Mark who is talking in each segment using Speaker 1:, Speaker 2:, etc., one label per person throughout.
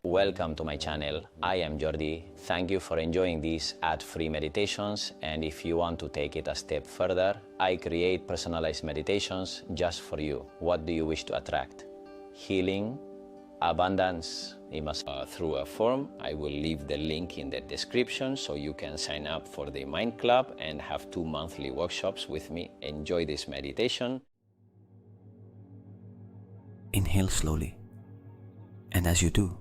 Speaker 1: Welcome to my channel. I am Jordi. Thank you for enjoying these ad-free meditations, and if you want to take it a step further, I create personalized meditations just for you. What do you wish to attract? Healing, abundance, through a form. I will leave the link in the description so you can sign up for the Mind Club and have 2 monthly workshops with me. Enjoy this meditation.
Speaker 2: Inhale slowly, and as you do,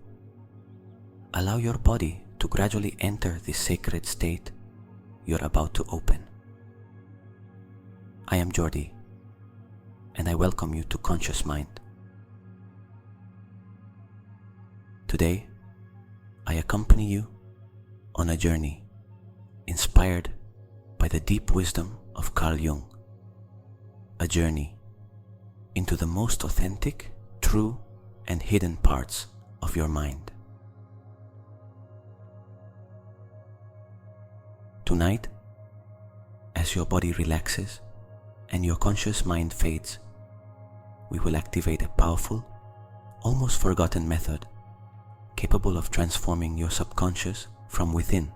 Speaker 2: allow your body to gradually enter this sacred state you're about to open. I am Jordi, and I welcome you to Conscious Mind. Today, I accompany you on a journey inspired by the deep wisdom of Jung, a journey into the most authentic, true, and hidden parts of your mind. Tonight, as your body relaxes and your conscious mind fades, we will activate a powerful, almost forgotten method capable of transforming your subconscious from within.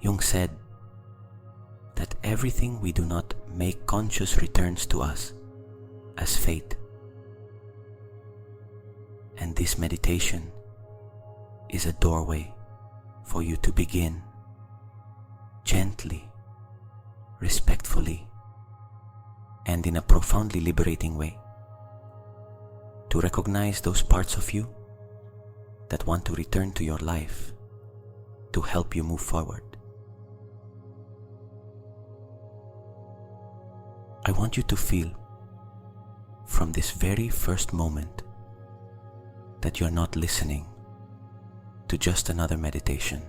Speaker 2: Jung said that everything we do not make conscious returns to us as fate. And this meditation is a doorway for you to begin gently, respectfully, and in a profoundly liberating way to recognize those parts of you that want to return to your life to help you move forward. I want you to feel from this very first moment that you're not listening to just another meditation.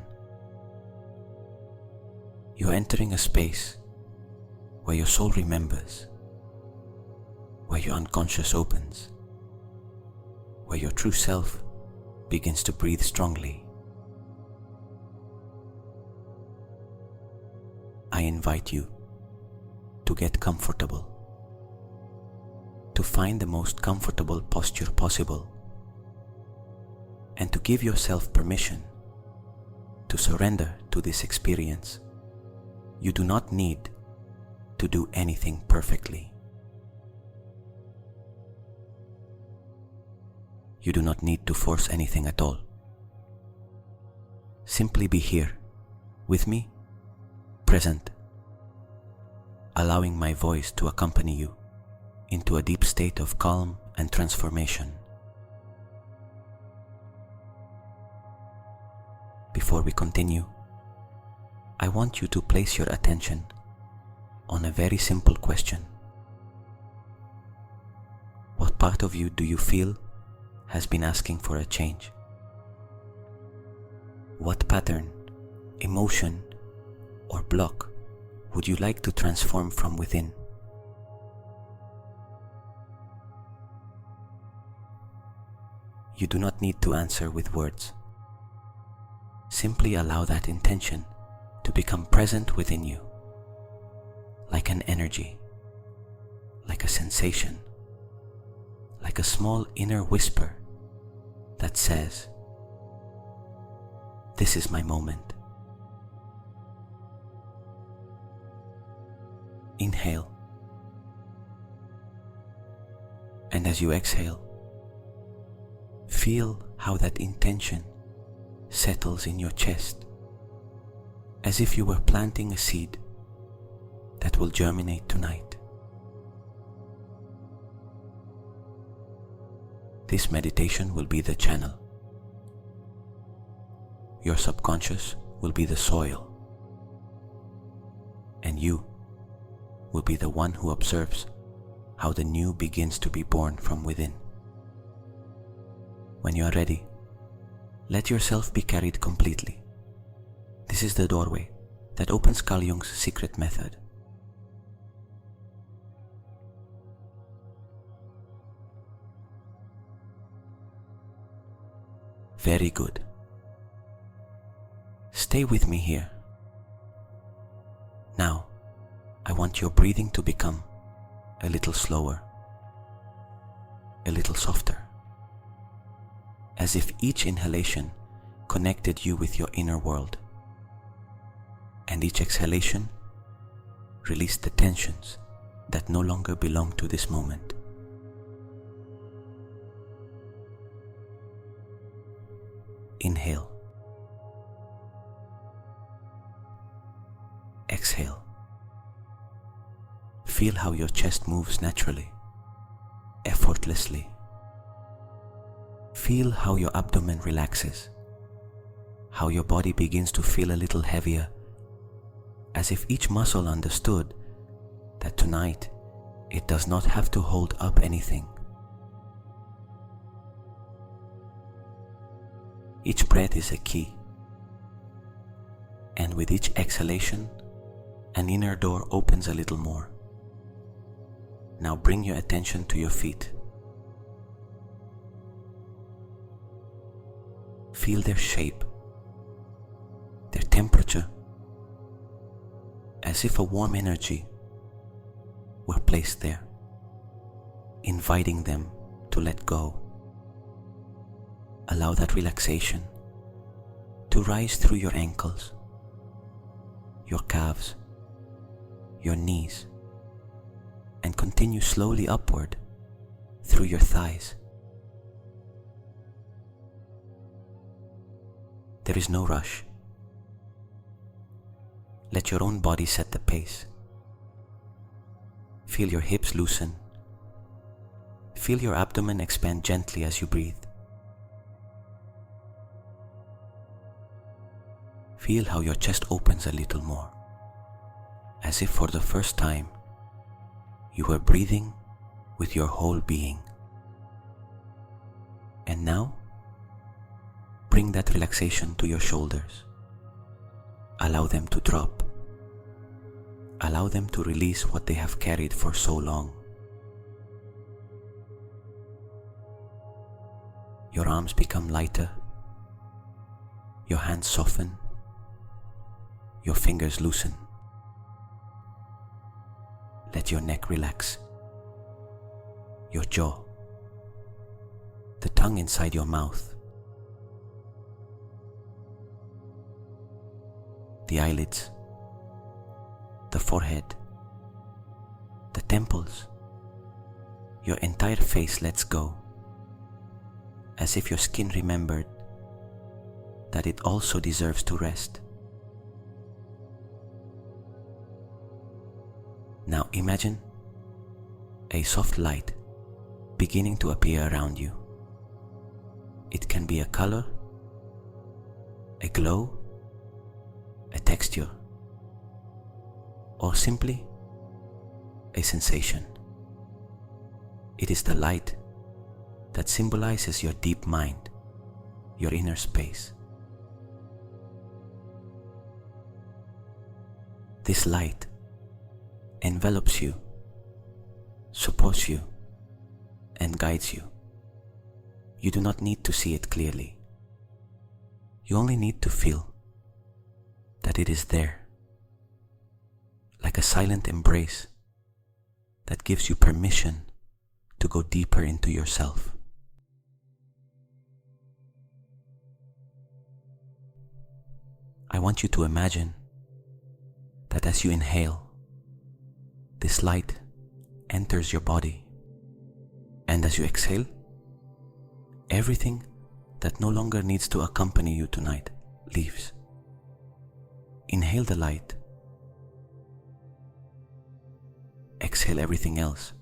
Speaker 2: You're entering a space where your soul remembers, where your unconscious opens, where your true self begins to breathe strongly. I invite you to get comfortable, to find the most comfortable posture possible, and to give yourself permission to surrender to this experience. You do not need to do anything perfectly. You do not need to force anything at all. Simply be here, with me, present, allowing my voice to accompany you into a deep state of calm and transformation. Before we continue, I want you to place your attention on a very simple question. What part of you do you feel has been asking for a change? What pattern, emotion, or block would you like to transform from within? You do not need to answer with words. Simply allow that intention to become present within you, like an energy, like a sensation, like a small inner whisper that says, "This is my moment." Inhale, and as you exhale, feel how that intention settles in your chest, as if you were planting a seed that will germinate tonight. This meditation will be the channel. Your subconscious will be the soil, and you will be the one who observes how the new begins to be born from within. When you are ready, let yourself be carried completely. This is the doorway that opens Jung's secret method. Very good. Stay with me here. Now, I want your breathing to become a little slower. a little softer, as if each inhalation connected you with your inner world, and each exhalation released the tensions that no longer belong to this moment. Inhale. Exhale. Feel how your chest moves naturally, effortlessly. Feel how your abdomen relaxes, how your body begins to feel a little heavier, as if each muscle understood that tonight it does not have to hold up anything. Each breath is a key, and with each exhalation, an inner door opens a little more. Now bring your attention to your feet. Feel their shape, their temperature, as if a warm energy were placed there, inviting them to let go. Allow that relaxation to rise through your ankles, your calves, your knees, and continue slowly upward through your thighs. There is no rush. Let your own body set the pace. Feel your hips loosen. Feel your abdomen expand gently as you breathe. Feel how your chest opens a little more, as if for the first time you are breathing with your whole being. And now, bring that relaxation to your shoulders. Allow them to drop. Allow them to release what they have carried for so long. Your arms become lighter. Your hands soften. Your fingers loosen. Let your neck relax. Your jaw. The tongue inside your mouth. The eyelids. The forehead. The temples. Your entire face lets go, as if your skin remembered that it also deserves to rest. Now imagine a soft light beginning to appear around you. It can be a color, a glow, a texture, or simply a sensation. It is the light that symbolizes your deep mind, your inner space. This light envelops you, supports you, and guides you. You do not need to see it clearly. You only need to feel that it is there, like a silent embrace that gives you permission to go deeper into yourself. I want you to imagine that as you inhale, this light enters your body, and as you exhale, everything that no longer needs to accompany you tonight leaves. Inhale the light. Exhale everything else.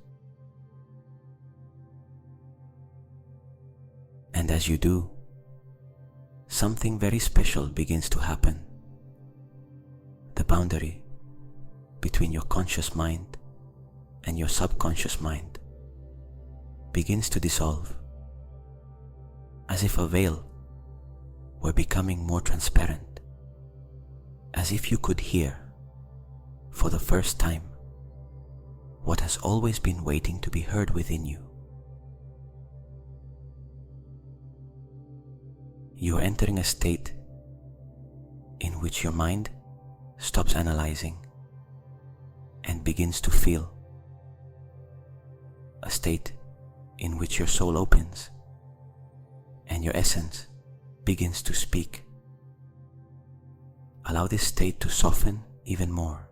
Speaker 2: And as you do, something very special begins to happen. The boundary between your conscious mind and your subconscious mind begins to dissolve, as if a veil were becoming more transparent, as if you could hear, for the first time, what has always been waiting to be heard within you. You are entering a state in which your mind stops analyzing and begins to feel, a state in which your soul opens and your essence begins to speak. Allow this state to soften even more.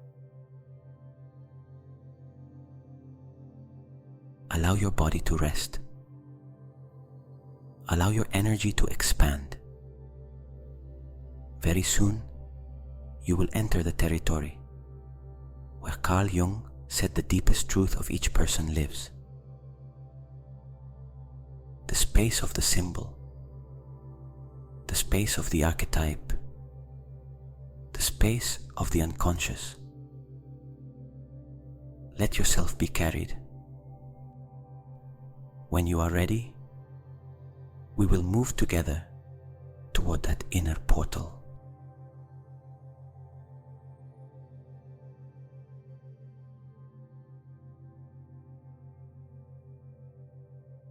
Speaker 2: Allow your body to rest. Allow your energy to expand. Very soon, you will enter the territory where Carl Jung said the deepest truth of each person lives. The space of the symbol, the space of the archetype, the space of the unconscious. Let yourself be carried. When you are ready, we will move together toward that inner portal.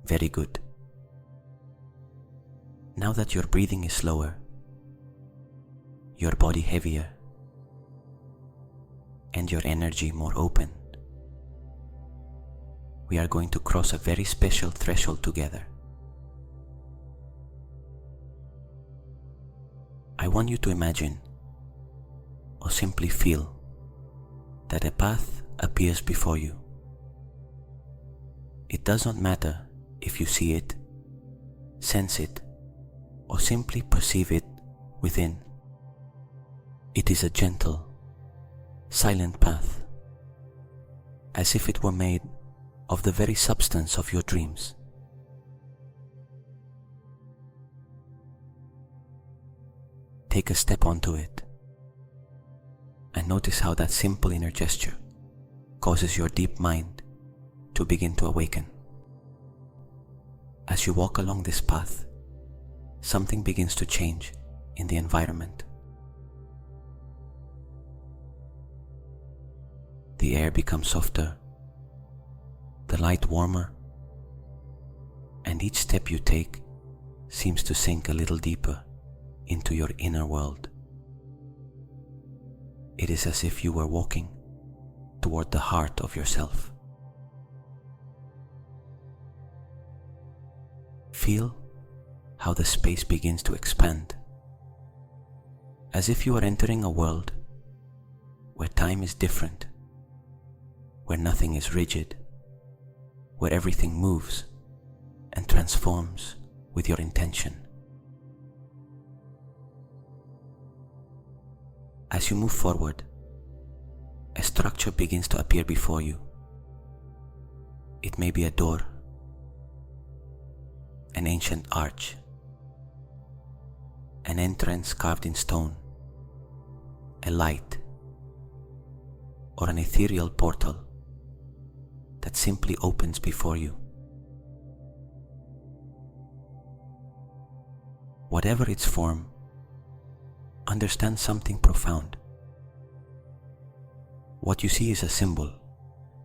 Speaker 2: Very good. Now that your breathing is slower, your body heavier, and your energy more open, we are going to cross a very special threshold together. I want you to imagine or simply feel that a path appears before you. It does not matter if you see it, sense it, or simply perceive it within. It is a gentle, silent path, as if it were made of the very substance of your dreams. Take a step onto it and notice how that simple inner gesture causes your deep mind to begin to awaken. As you walk along this path, something begins to change in the environment. The air becomes softer, the light warmer, and each step you take seems to sink a little deeper into your inner world. It is as if you were walking toward the heart of yourself. Feel how the space begins to expand, as if you are entering a world where time is different, where nothing is rigid, where everything moves and transforms with your intention. As you move forward, a structure begins to appear before you. It may be a door, an ancient arch, an entrance carved in stone, a light, or an ethereal portal that simply opens before you. Whatever its form, understand something profound. What you see is a symbol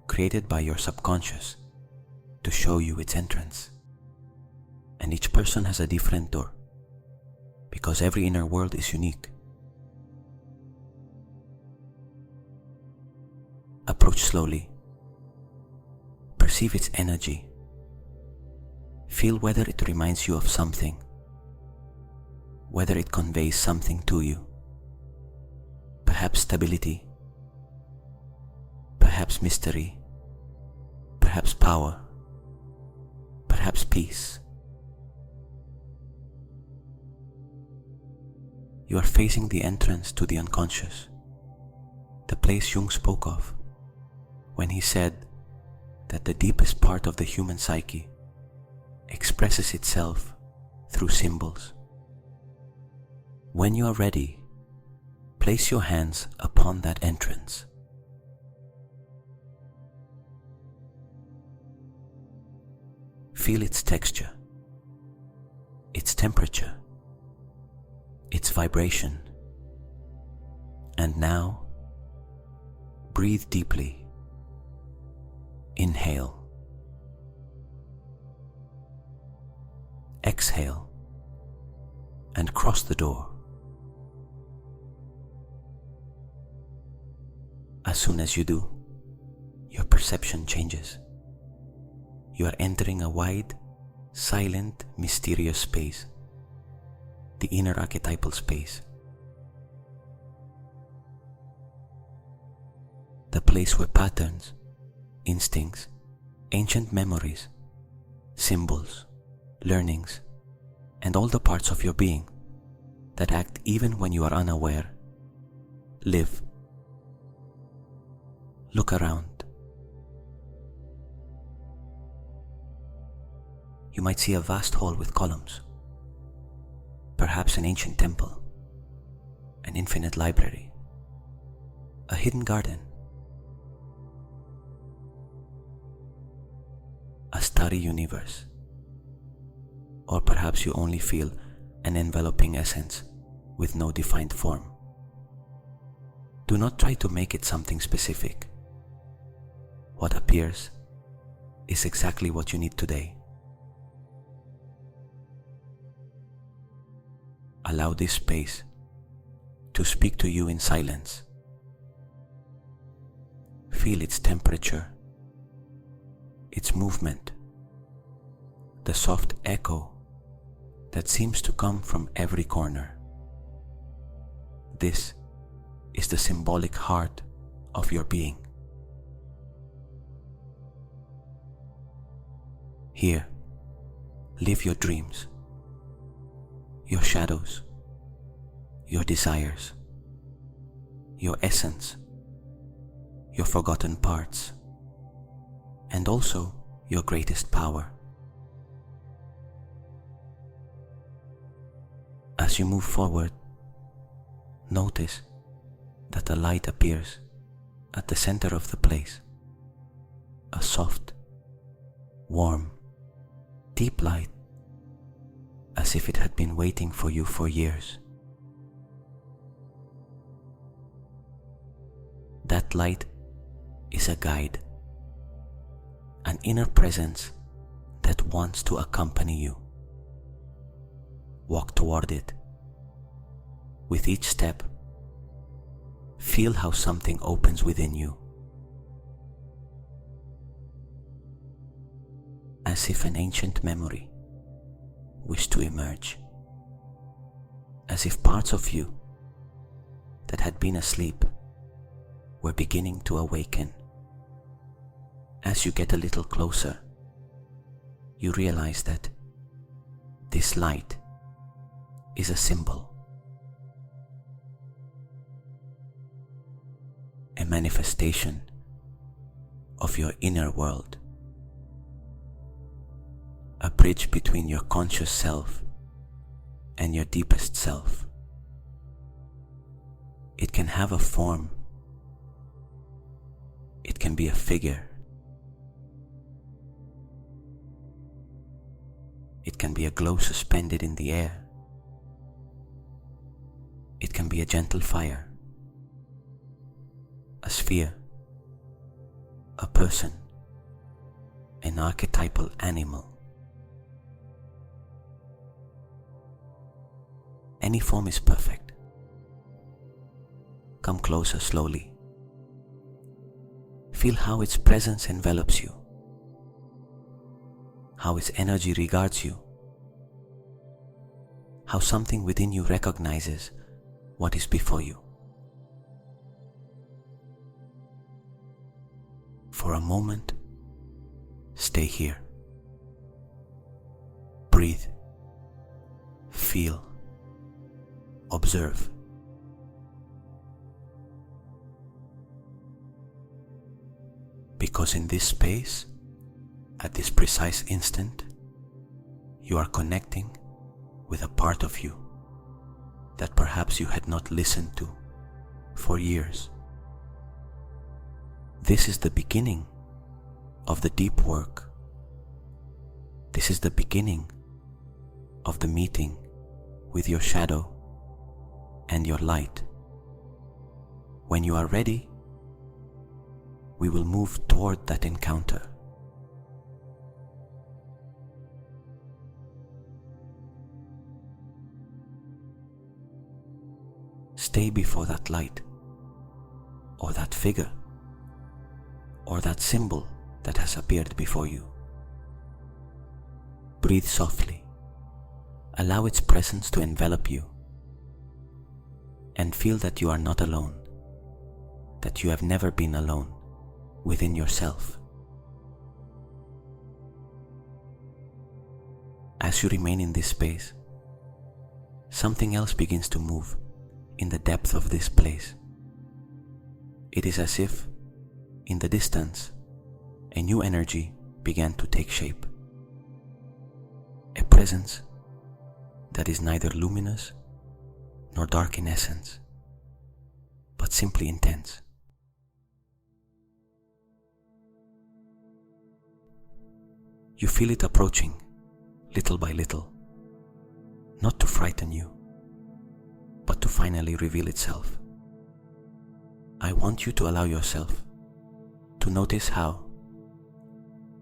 Speaker 2: created by your subconscious to show you its entrance. And each person has a different door, because every inner world is unique. Approach slowly. Perceive its energy. Feel whether it reminds you of something, whether it conveys something to you. Perhaps stability, perhaps mystery, perhaps power, perhaps peace. You are facing the entrance to the unconscious, the place Jung spoke of when he said that the deepest part of the human psyche expresses itself through symbols. When you are ready, place your hands upon that entrance. Feel its texture, its temperature, its vibration. And now, breathe deeply. Inhale. Exhale, and cross the door. As soon as you do, your perception changes. you are entering a wide, silent, mysterious space, the inner archetypal space. The place where patterns, instincts, ancient memories, symbols, learnings, and all the parts of your being that act even when you are unaware live. Look around. You might see a vast hall with columns, perhaps an ancient temple, an infinite library, a hidden garden, a starry universe, or perhaps you only feel an enveloping essence with no defined form. Do not try to make it something specific. What appears is exactly what you need today. Allow this space to speak to you in silence. Feel its temperature, its movement, the soft echo that seems to come from every corner. This is the symbolic heart of your being. Here, live your dreams, your shadows, your desires, your essence, your forgotten parts, and also your greatest power. As you move forward, notice that a light appears at the center of the place, a soft, warm, deep light, as if it had been waiting for you for years. That light is a guide, an inner presence that wants to accompany you. Walk toward it. With each step, feel how something opens within you, as if an ancient memory wished to emerge, as if parts of you that had been asleep were beginning to awaken. As you get a little closer, you realize that this light is a symbol, a manifestation of your inner world, a bridge between your conscious self and your deepest self. It can have a form, it can be a figure, it can be a glow suspended in the air, it can be a gentle fire, a sphere, a person, an archetypal animal. Any form is perfect. Come closer slowly. Feel how its presence envelops you, how its energy regards you, how something within you recognizes what is before you. For a moment, stay here. Breathe, feel, observe. Because in this space, at this precise instant, you are connecting with a part of you that perhaps you had not listened to for years. This is the beginning of the deep work. This is the beginning of the meeting with your shadow and your light. When you are ready, we will move toward that encounter. Stay before that light, or that figure, or that symbol that has appeared before you. breathe softly. Allow its presence to envelop you and feel that you are not alone, that you have never been alone within yourself. As you remain in this space, something else begins to move in the depth of this place. It is as if, in the distance, a new energy began to take shape. A presence that is neither luminous nor dark in essence, but simply intense. You feel it approaching little by little, not to frighten you, but to finally reveal itself. I want you to allow yourself to notice how,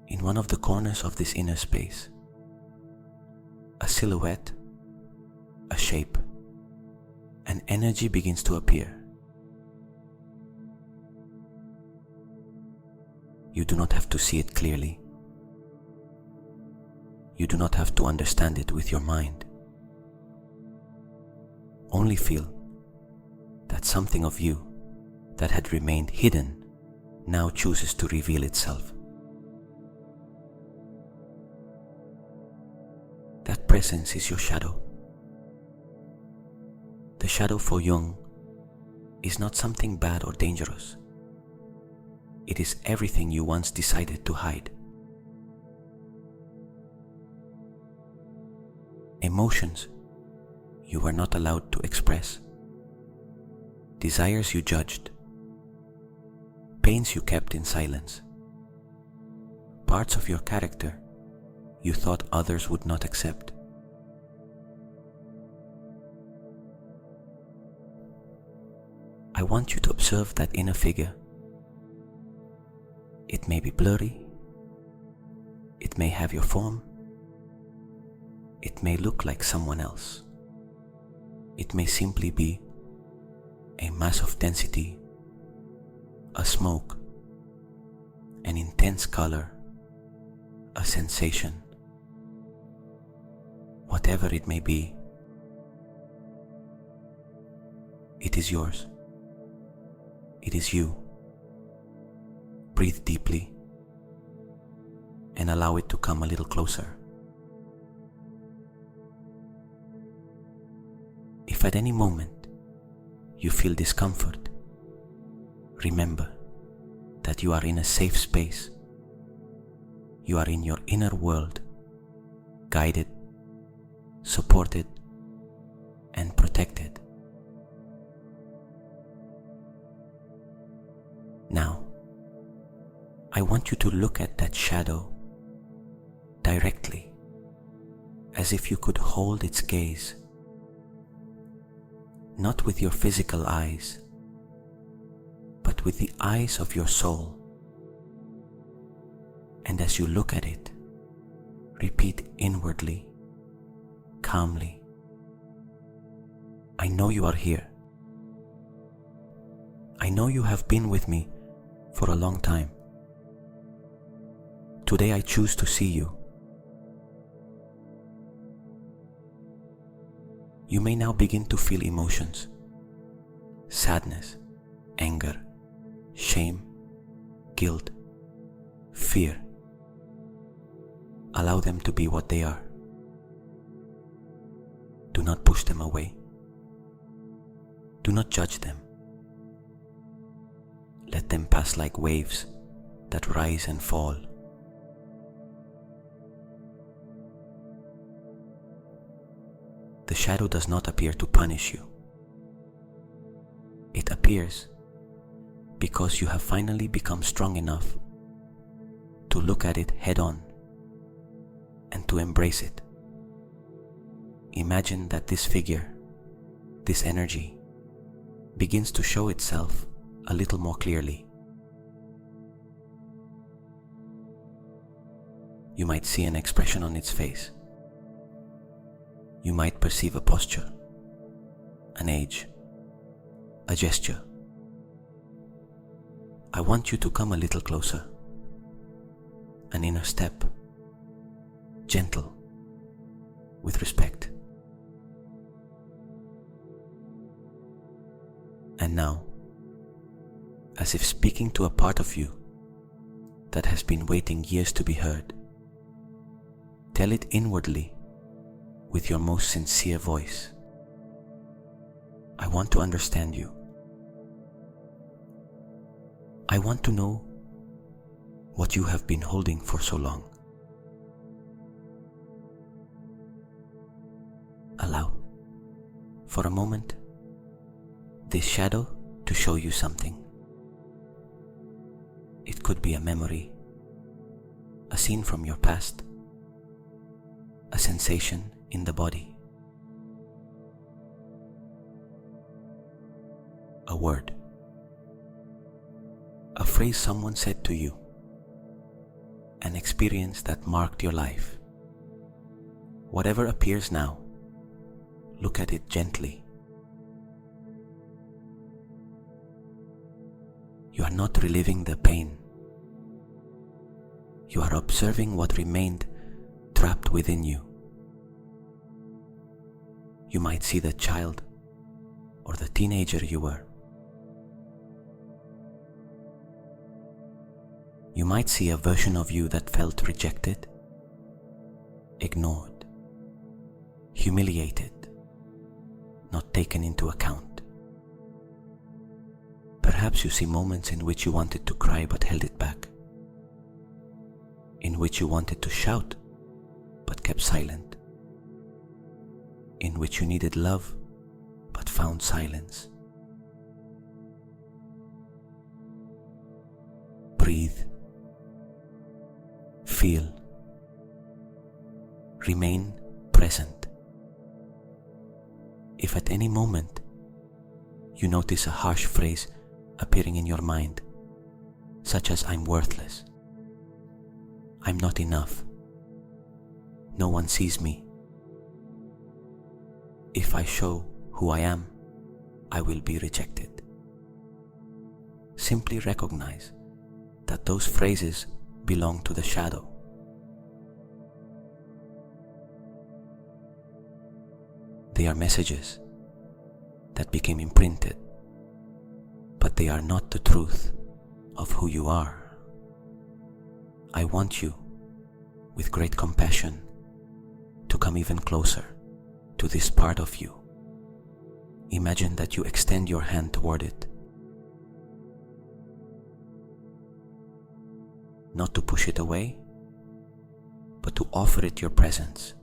Speaker 2: in one of the corners of this inner space, a silhouette, a shape, an energy begins to appear. You do not have to see it clearly. You do not have to understand it with your mind. Only feel that something of you that had remained hidden now chooses to reveal itself. That presence is your shadow. The shadow for Jung is not something bad or dangerous. It is everything you once decided to hide. Emotions you were not allowed to express. Desires you judged. Pains you kept in silence. Parts of your character you thought others would not accept. I want you to observe that inner figure. It may be blurry. It may have your form. It may look like someone else. It may simply be a mass of density, a smoke, an intense color, a sensation. Whatever it may be, it is yours. It is you. Breathe deeply and allow it to come a little closer. If at any moment you feel discomfort, remember that you are in a safe space. You are in your inner world, guided, supported, and protected. Now, I want you to look at that shadow directly, as if you could hold its gaze. Not with your physical eyes, but with the eyes of your soul. And as you look at it, repeat inwardly, calmly, I know you are here. I know you have been with me for a long time. Today I choose to see you. You may now begin to feel emotions, sadness, anger, shame, guilt, fear. Allow them to be what they are. Do not push them away. Do not judge them. Let them pass like waves that rise and fall. The shadow does not appear to punish you. It appears because you have finally become strong enough to look at it head on and to embrace it. Imagine that this figure, this energy, begins to show itself a little more clearly. You might see an expression on its face. You might perceive a posture, an age, a gesture. I want you to come a little closer. An inner step, gentle, with respect. And now, as if speaking to a part of you that has been waiting years to be heard, tell it inwardly with your most sincere voice. I want to understand you. I want to know what you have been holding for so long. Allow, for a moment, this shadow to show you something. It could be a memory, a scene from your past, a sensation in the body, a word, a phrase someone said to you, an experience that marked your life. Whatever appears now, look at it gently. You are not reliving the pain. You are observing what remained trapped within you. You might see the child or the teenager you were. You might see a version of you that felt rejected, ignored, humiliated, not taken into account. Perhaps you see moments in which you wanted to cry but held it back, in which you wanted to shout but kept silent, in which you needed love but found silence. Breathe. Feel. Remain present. If at any moment you notice a harsh phrase appearing in your mind, such as "I'm worthless," "I'm not enough," "No one sees me," "If I show who I am, I will be rejected," simply recognize that those phrases belong to the shadow. They are messages that became imprinted, but they are not the truth of who you are. I want you, with great compassion, to come even closer to this part of you. Imagine that you extend your hand toward it, not to push it away, but to offer it your presence.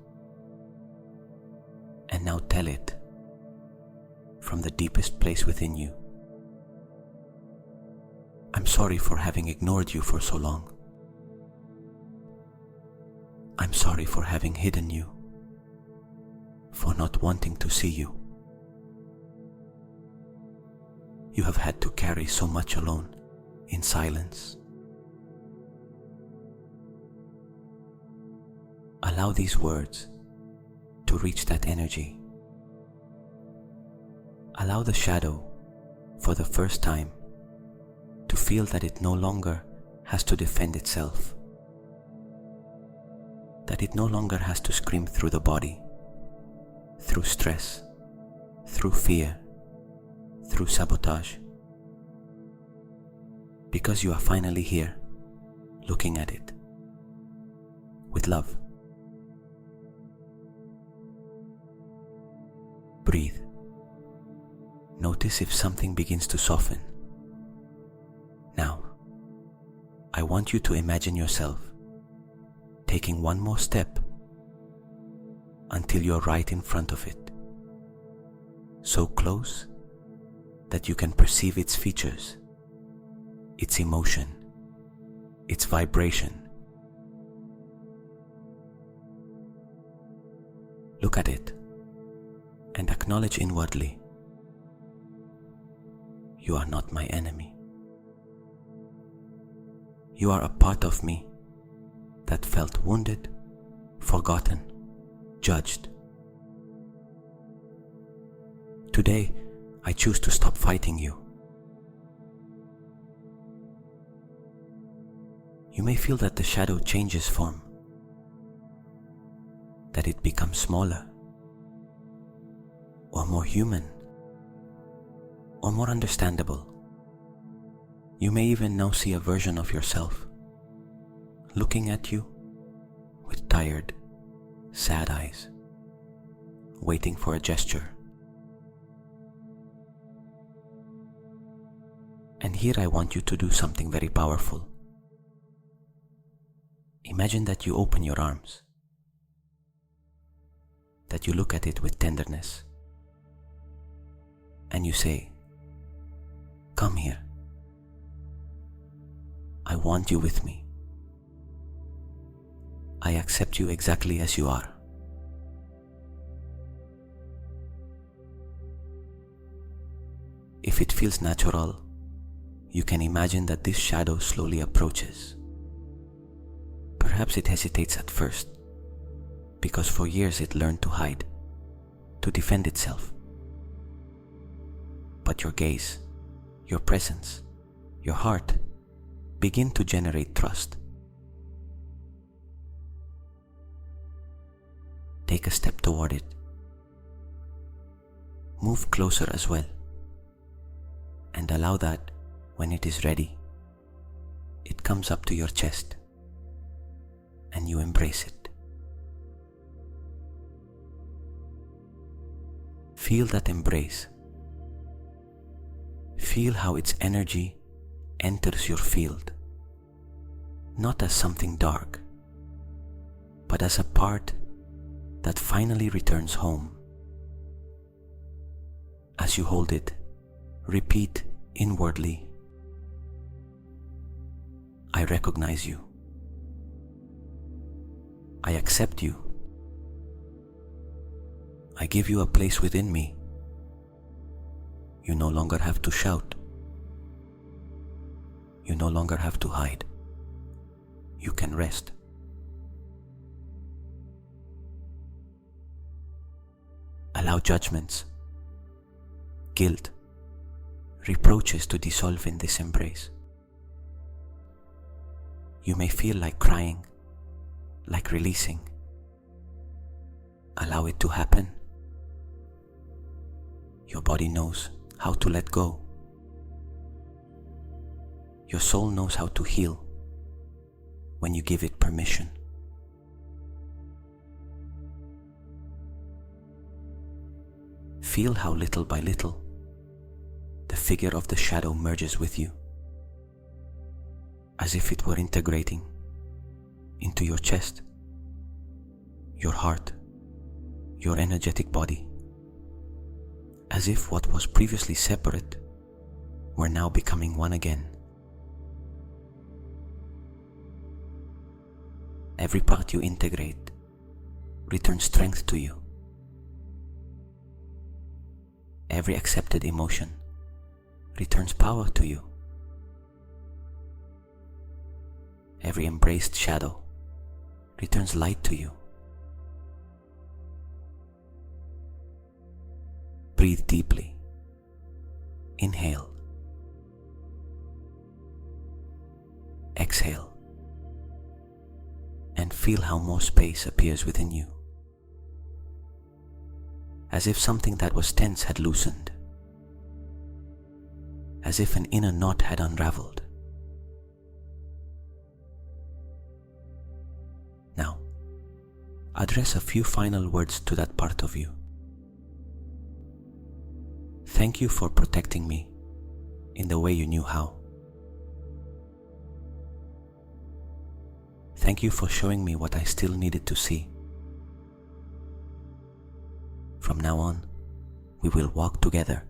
Speaker 2: And now tell it, from the deepest place within you, "I'm sorry for having ignored you for so long. I'm sorry for having hidden you, for not wanting to see you. You have had to carry so much alone, in silence." Allow these words to reach that energy. Allow the shadow, for the first time, to feel that it no longer has to defend itself, that it no longer has to scream through the body, through stress, through fear, through sabotage, because you are finally here, looking at it with love. Breathe. Notice if something begins to soften. Now, I want you to imagine yourself taking one more step until you're right in front of it, so close that you can perceive its features, its emotion, its vibration. Look at it and acknowledge inwardly, "You are not my enemy. You are a part of me that felt wounded, forgotten, judged. Today, I choose to stop fighting you." You may feel that the shadow changes form, that it becomes smaller, or more human, or more understandable. You may even now see a version of yourself looking at you with tired, sad eyes, waiting for a gesture. And here I want you to do something very powerful. Imagine that you open your arms, that you look at it with tenderness, and you say, "Come here. I want you with me. I accept you exactly as you are." If it feels natural, you can imagine that this shadow slowly approaches. Perhaps it hesitates at first, because for years it learned to hide, to defend itself. But your gaze, your presence, your heart begin to generate trust. Take a step toward it. Move closer as well, and allow that, when it is ready, it comes up to your chest and you embrace it. Feel that embrace. Feel how its energy enters your field, not as something dark, but as a part that finally returns home. As you hold it, repeat inwardly, "I recognize you. I accept you. I give you a place within me. You no longer have to shout. You no longer have to hide. You can rest." Allow judgments, guilt, reproaches to dissolve in this embrace. You may feel like crying, like releasing. Allow it to happen. Your body knows how to let go. Your soul knows how to heal when you give it permission. Feel how little by little the figure of the shadow merges with you, as if it were integrating into your chest, your heart, your energetic body, as if what was previously separate were now becoming one again. Every part you integrate returns strength to you. Every accepted emotion returns power to you. Every embraced shadow returns light to you. Breathe deeply. Inhale. Exhale. And feel how more space appears within you, as if something that was tense had loosened, as if an inner knot had unraveled. Now, address a few final words to that part of you. Thank you for protecting me in the way you knew how. Thank you for showing me what I still needed to see. From now on, we will walk together.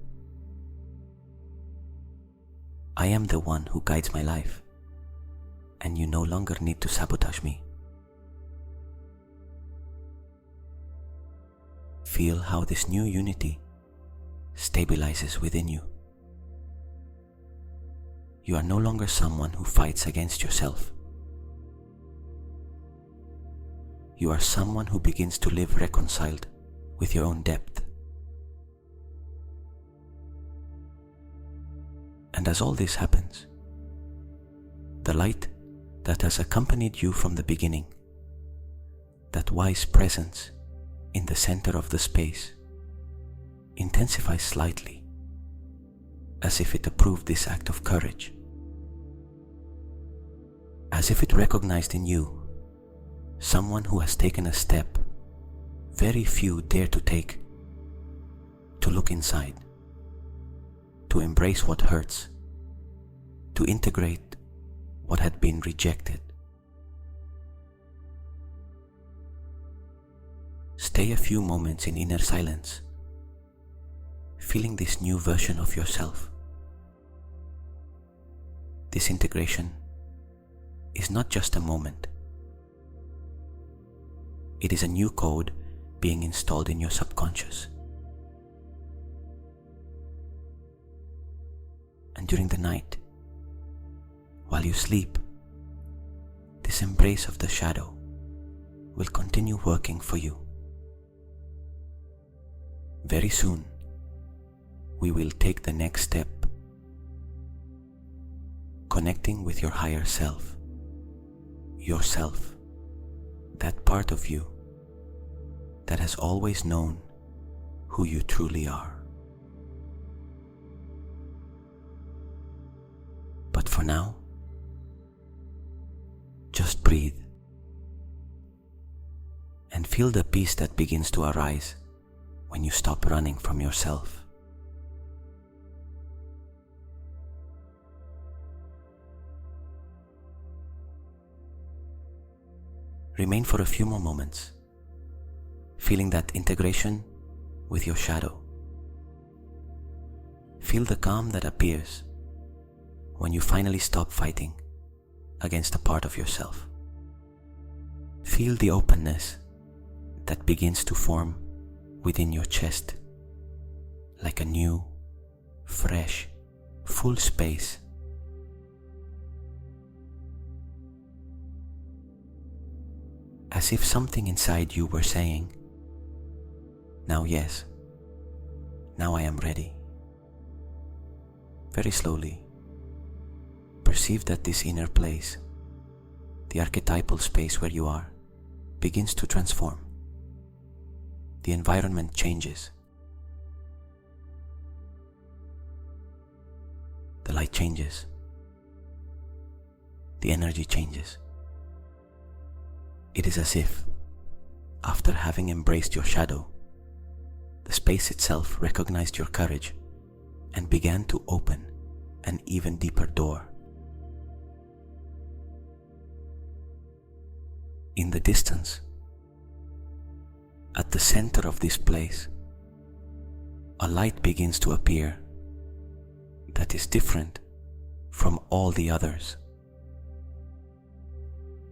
Speaker 2: I am the one who guides my life, and you no longer need to sabotage me. Feel how this new unity stabilizes within you. You are no longer someone who fights against yourself. You are someone who begins to live reconciled with your own depth. And as all this happens, the light that has accompanied you from the beginning, that wise presence in the center of the space intensifies slightly, as if it approved this act of courage, as if it recognized in you someone who has taken a step very few dare to take, to look inside, to embrace what hurts, to integrate what had been rejected. Stay a few moments in inner silence, feeling this new version of yourself. This integration is not just a moment. It is a new code being installed in your subconscious. And during the night, while you sleep, this embrace of the shadow will continue working for you. Very soon, we will take the next step, connecting with your higher self, yourself, that part of you that has always known who you truly are. But for now, just breathe and feel the peace that begins to arise when you stop running from yourself. Remain for a few more moments, feeling that integration with your shadow. Feel the calm that appears when you finally stop fighting against a part of yourself. Feel the openness that begins to form within your chest, like a new, fresh, full space. As if something inside you were saying, "Now yes, now I am ready." Very slowly, perceive that this inner place, the archetypal space where you are, begins to transform. The environment changes. The light changes. The energy changes. It is as if, after having embraced your shadow, the space itself recognized your courage and began to open an even deeper door. In the distance, at the center of this place, a light begins to appear that is different from all the others.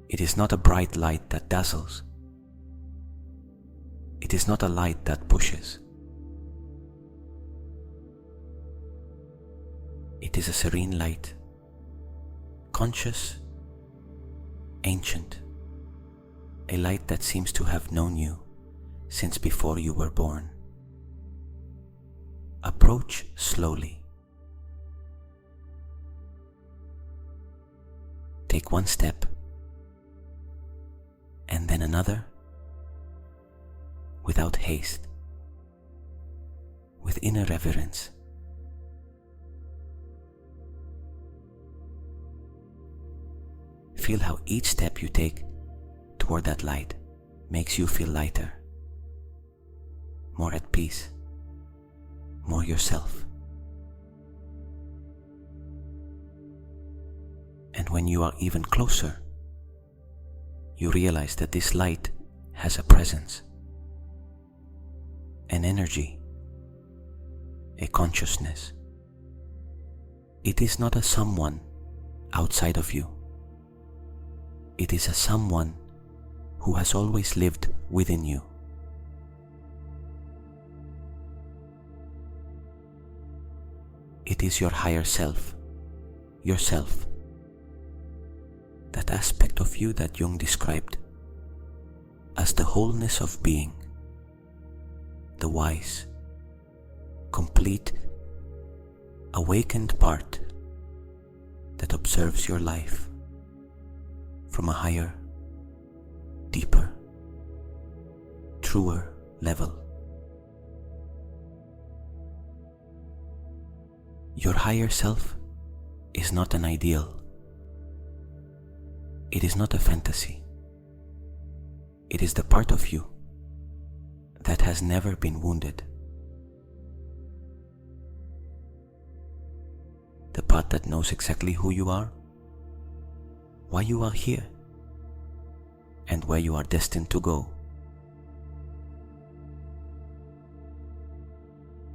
Speaker 2: It is not a bright light that dazzles. It is not a light that pushes. It is a serene light, conscious, ancient, a light that seems to have known you since before you were born. Approach slowly. Take one step, and then another, without haste, with inner reverence. Feel how each step you take toward that light makes you feel lighter, more at peace, more yourself. And when you are even closer, you realize that this light has a presence, an energy, a consciousness. It is not a someone outside of you. It is a someone who has always lived within you. It is your higher self, yourself, that aspect of you that Jung described as the wholeness of being, the wise, complete, awakened part that observes your life from a higher, deeper, truer level. Your higher self is not an ideal. It is not a fantasy. It is the part of you that has never been wounded. The part that knows exactly who you are, why you are here, and where you are destined to go.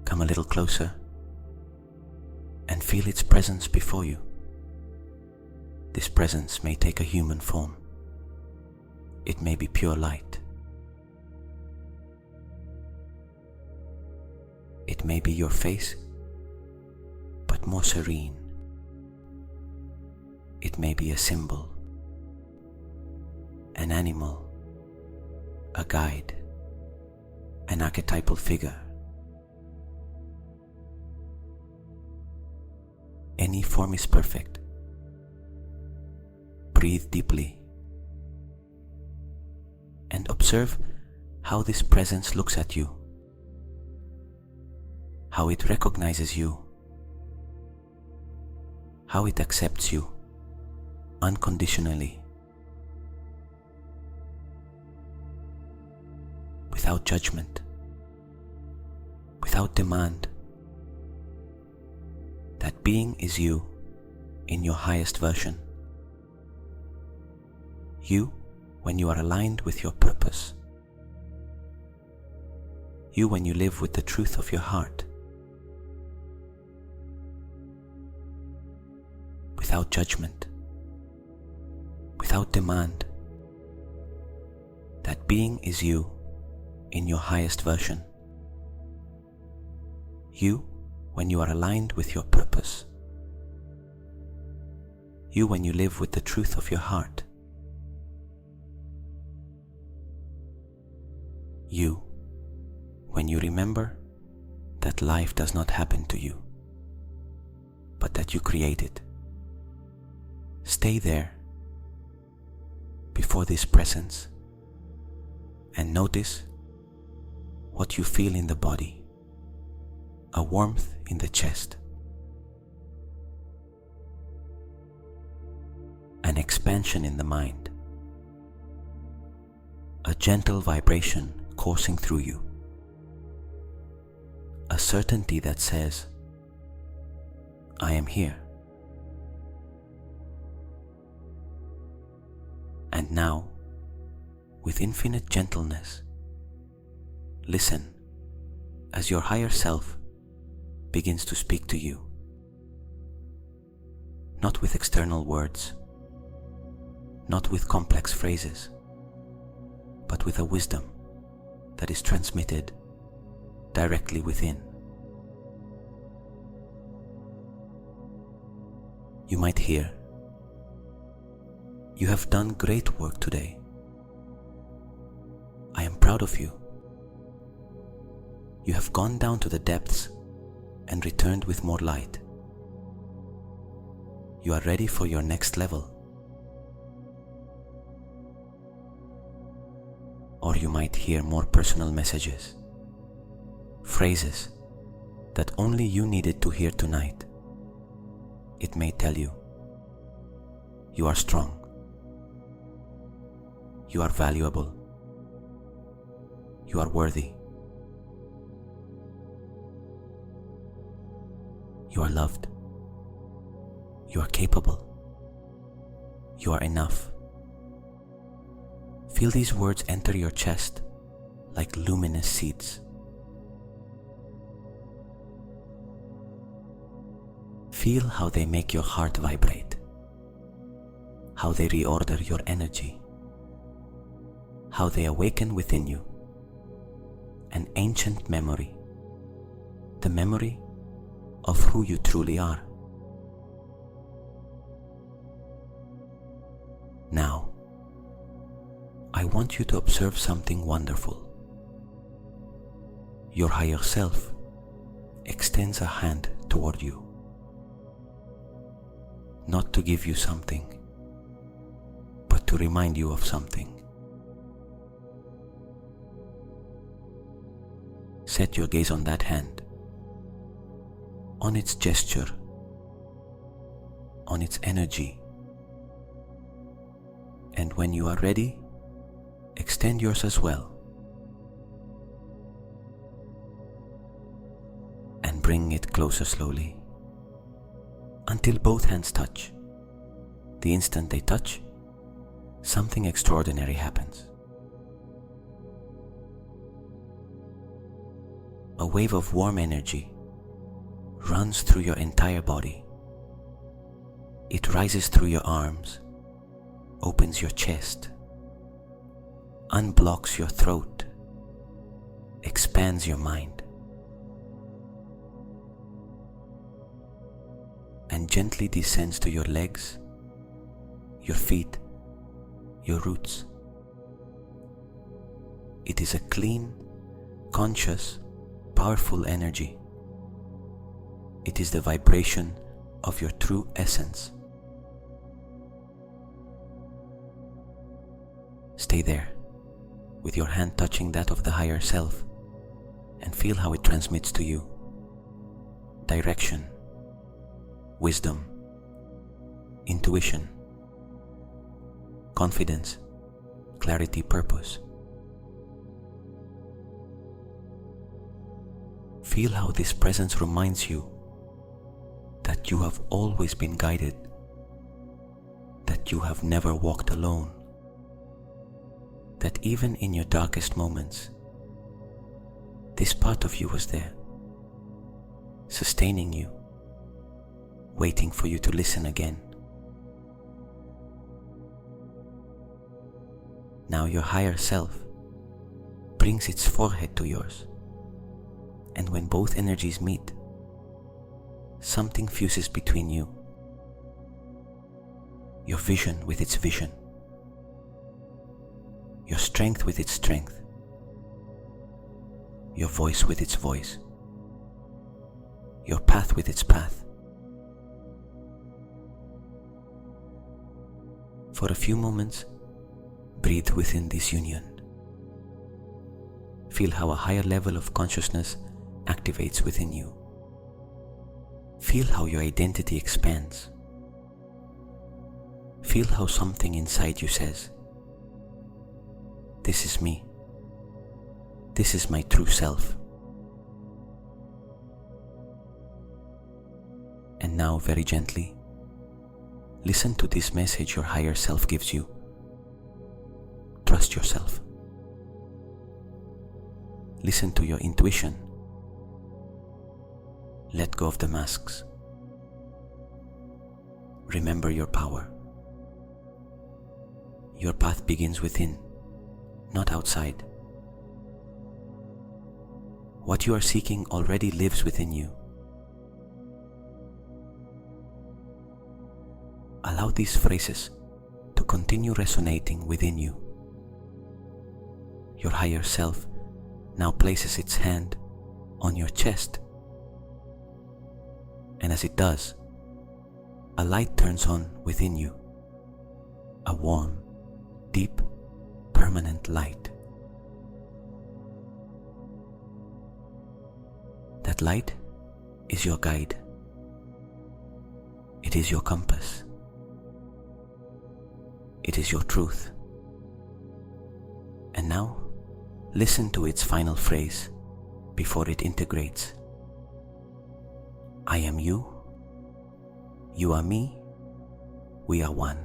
Speaker 2: Come a little closer and feel its presence before you. This presence may take a human form. It may be pure light. It may be your face, but more serene. It may be a symbol, an animal, a guide, an archetypal figure. Any form is perfect. Breathe deeply and observe how this presence looks at you, how it recognizes you, how it accepts you unconditionally, without judgment, without demand. That being is you in your highest version. You when you are aligned with your purpose. You when you live with the truth of your heart. Without judgment, without demand. That being is you in your highest version. You when you are aligned with your purpose. You when you live with the truth of your heart. You when you remember that life does not happen to you, but that you create it. Stay there before this presence and notice what you feel in the body, a warmth in the chest, an expansion in the mind, a gentle vibration coursing through you, a certainty that says, I am here. And now, with infinite gentleness, listen as your higher self begins to speak to you, not with external words, not with complex phrases, but with a wisdom that is transmitted directly within. You might hear, you have done great work today. I am proud of you. You have gone down to the depths and returned with more light. You are ready for your next level. Or you might hear more personal messages, phrases that only you needed to hear tonight. It may tell you, you are strong. You are valuable. You are worthy. You are loved. You are capable. You are enough. Feel these words enter your chest like luminous seeds. Feel how they make your heart vibrate, how they reorder your energy, how they awaken within you an ancient memory, the memory of who you truly are. Now, I want you to observe something wonderful. Your higher self extends a hand toward you, not to give you something, but to remind you of something. set your gaze on that hand, on its gesture, on its energy. And when you are ready, extend yours as well. And bring it closer slowly until both hands touch. The instant they touch, something extraordinary happens. A wave of warm energy runs through your entire body. It rises through your arms, opens your chest, unblocks your throat, expands your mind, and gently descends to your legs, your feet, your roots. It is a clean, conscious, powerful energy. It is the vibration of your true essence. Stay there, with your hand touching that of the higher self, and feel how it transmits to you direction, wisdom, intuition, confidence, clarity, purpose. Feel how this presence reminds you that you have always been guided, that you have never walked alone, that even in your darkest moments, this part of you was there, sustaining you, waiting for you to listen again. Now your higher self brings its forehead to yours, and when both energies meet, something fuses between you. Your vision with its vision, your strength with its strength, your voice with its voice, your path with its path. For a few moments, breathe within this union. Feel how a higher level of consciousness activates within you. Feel how your identity expands. Feel how something inside you says, "This is me. This is my true self." And now, very gently, listen to this message your higher self gives you. Trust yourself. Listen to your intuition. Let go of the masks. Remember your power. Your path begins within, not outside. What you are seeking already lives within you. Allow these phrases to continue resonating within you. Your higher self now places its hand on your chest, and as it does, a light turns on within you, a warm, deep, permanent light. That light is your guide. It is your compass. It is your truth. And now, listen to its final phrase before it integrates. I am you, you are me, we are one.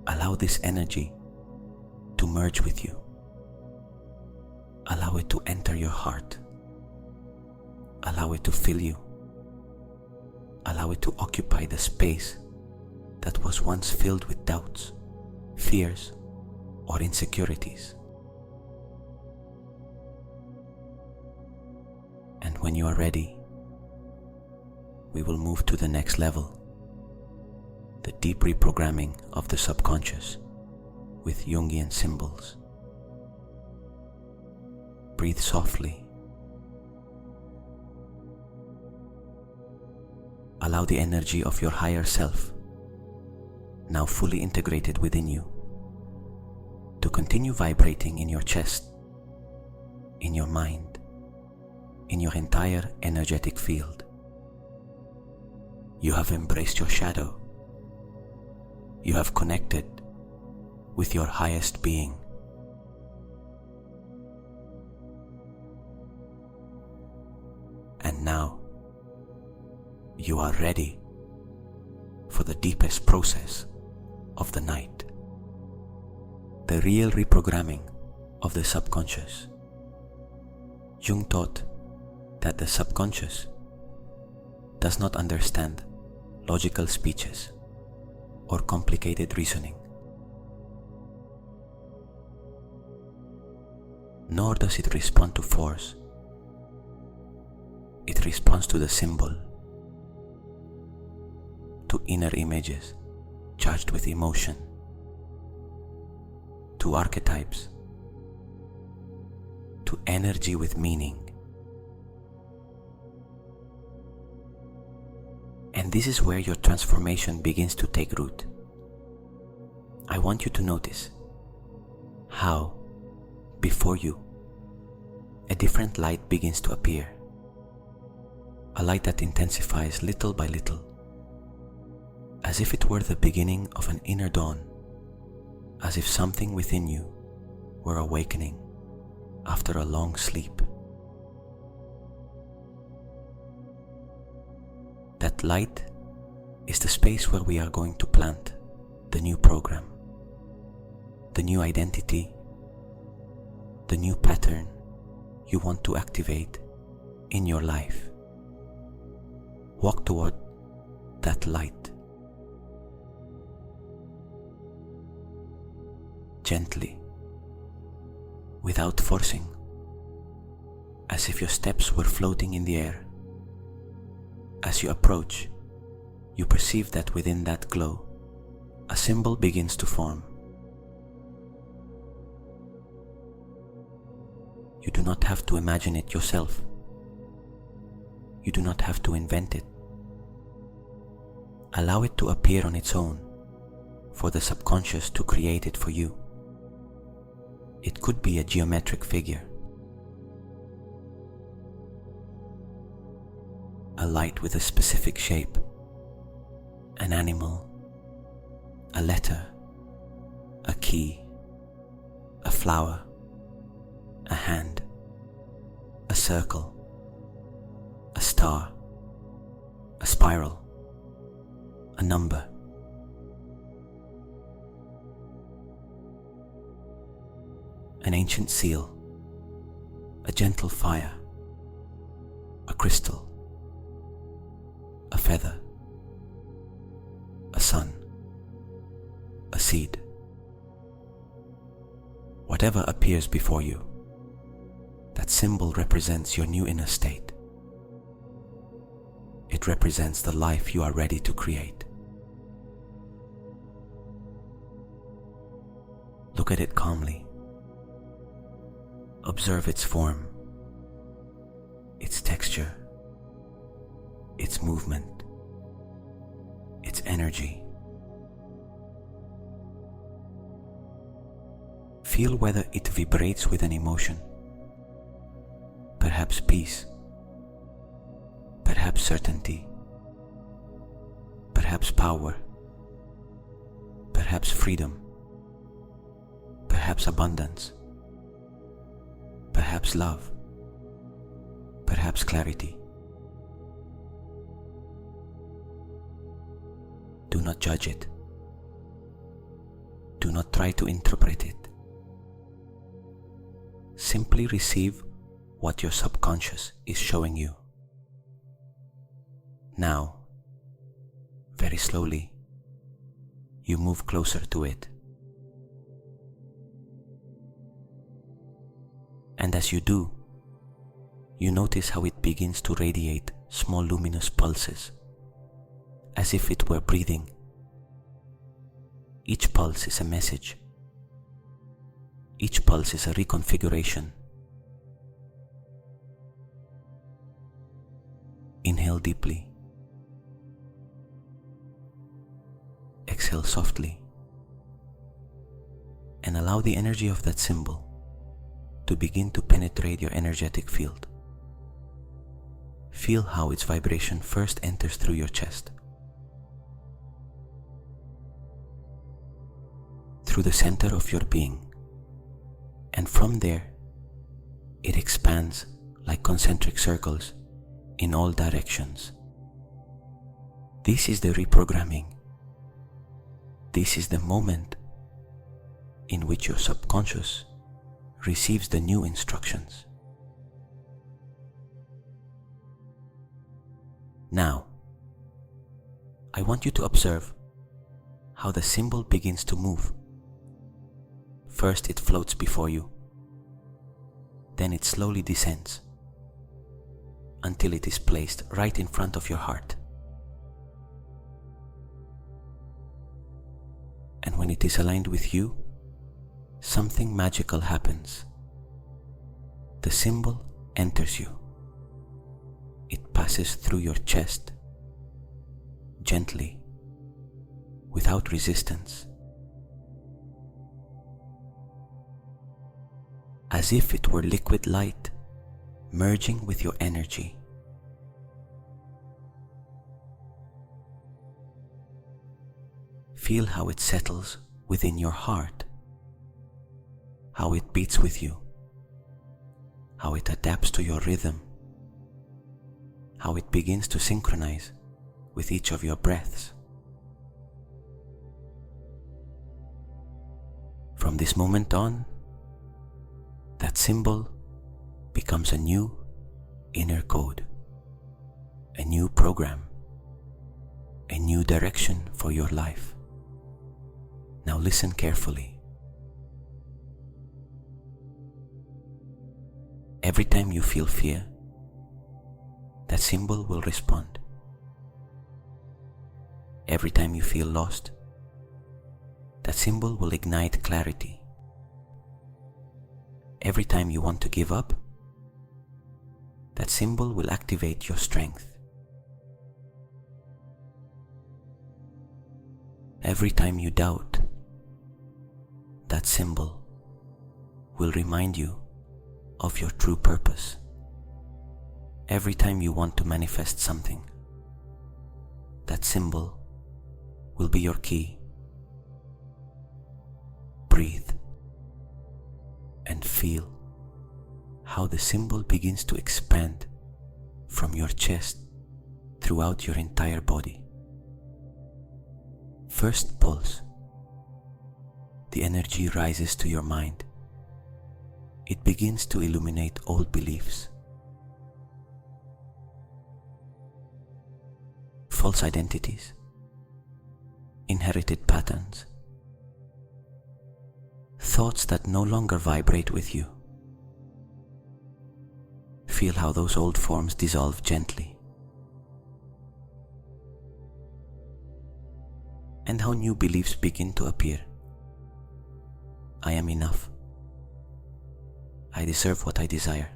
Speaker 2: Allow this energy to merge with you. Allow it to enter your heart. Allow it to fill you. Allow it to occupy the space that was once filled with doubts, fears, or insecurities. And when you are ready, we will move to the next level, the deep reprogramming of the subconscious with Jungian symbols. Breathe softly. Allow the energy of your higher self, now fully integrated within you, to continue vibrating in your chest, in your mind, in your entire energetic field. You have embraced your shadow. You have connected with your highest being. And now, you are ready for the deepest process of the night, the real reprogramming of the subconscious. Jung taught that the subconscious does not understand logical speeches or complicated reasoning, nor does it respond to force. It responds to the symbol, to inner images charged with emotion, to archetypes, to energy with meaning. And this is where your transformation begins to take root. I want you to notice how, before you, a different light begins to appear. A light that intensifies little by little, as if it were the beginning of an inner dawn, as if something within you were awakening after a long sleep. That light is the space where we are going to plant the new program, the new identity, the new pattern you want to activate in your life. Walk toward that light, gently, without forcing, as if your steps were floating in the air. As you approach, you perceive that within that glow, a symbol begins to form. You do not have to imagine it yourself. You do not have to invent it. Allow it to appear on its own, for the subconscious to create it for you. It could be a geometric figure, a light with a specific shape, an animal, a letter, a key, a flower, a hand, a circle, a star, a spiral, a number. An ancient seal, a gentle fire, a crystal, a feather, a sun, a seed. Whatever appears before you, that symbol represents your new inner state. It represents the life you are ready to create. Look at it calmly. Observe its form, its texture, its movement, its energy. Feel whether it vibrates with an emotion, perhaps peace, perhaps certainty, perhaps power, perhaps freedom, perhaps abundance, perhaps love, perhaps clarity. Do not judge it. Do not try to interpret it. Simply receive what your subconscious is showing you. Now, very slowly, you move closer to it. And as you do, you notice how it begins to radiate small luminous pulses, as if it were breathing. Each pulse is a message. Each pulse is a reconfiguration. Inhale deeply. Exhale softly. and allow the energy of that symbol to begin to penetrate your energetic field. Feel how its vibration first enters through your chest, through the center of your being, and from there it expands like concentric circles in all directions. This is the reprogramming. This is the moment in which your subconscious receives the new instructions. Now, I want you to observe how the symbol begins to move. First it floats before you, then it slowly descends until it is placed right in front of your heart. And when it is aligned with you, something magical happens. The symbol enters you. It passes through your chest, gently, without resistance, as if it were liquid light merging with your energy. Feel how it settles within your heart, how it beats with you, how it adapts to your rhythm, how it begins to synchronize with each of your breaths. From this moment on, that symbol becomes a new inner code, a new program, a new direction for your life. Now listen carefully. Every time you feel fear, that symbol will respond. Every time you feel lost, that symbol will ignite clarity. Every time you want to give up, that symbol will activate your strength. Every time you doubt, that symbol will remind you of your true purpose. Every time you want to manifest something, that symbol will be your key. Breathe and feel how the symbol begins to expand from your chest throughout your entire body. First pulse. The energy rises to your mind. It begins to illuminate old beliefs, false identities, inherited patterns, thoughts that no longer vibrate with you. Feel how those old forms dissolve gently, and how new beliefs begin to appear. I am enough. I deserve what I desire.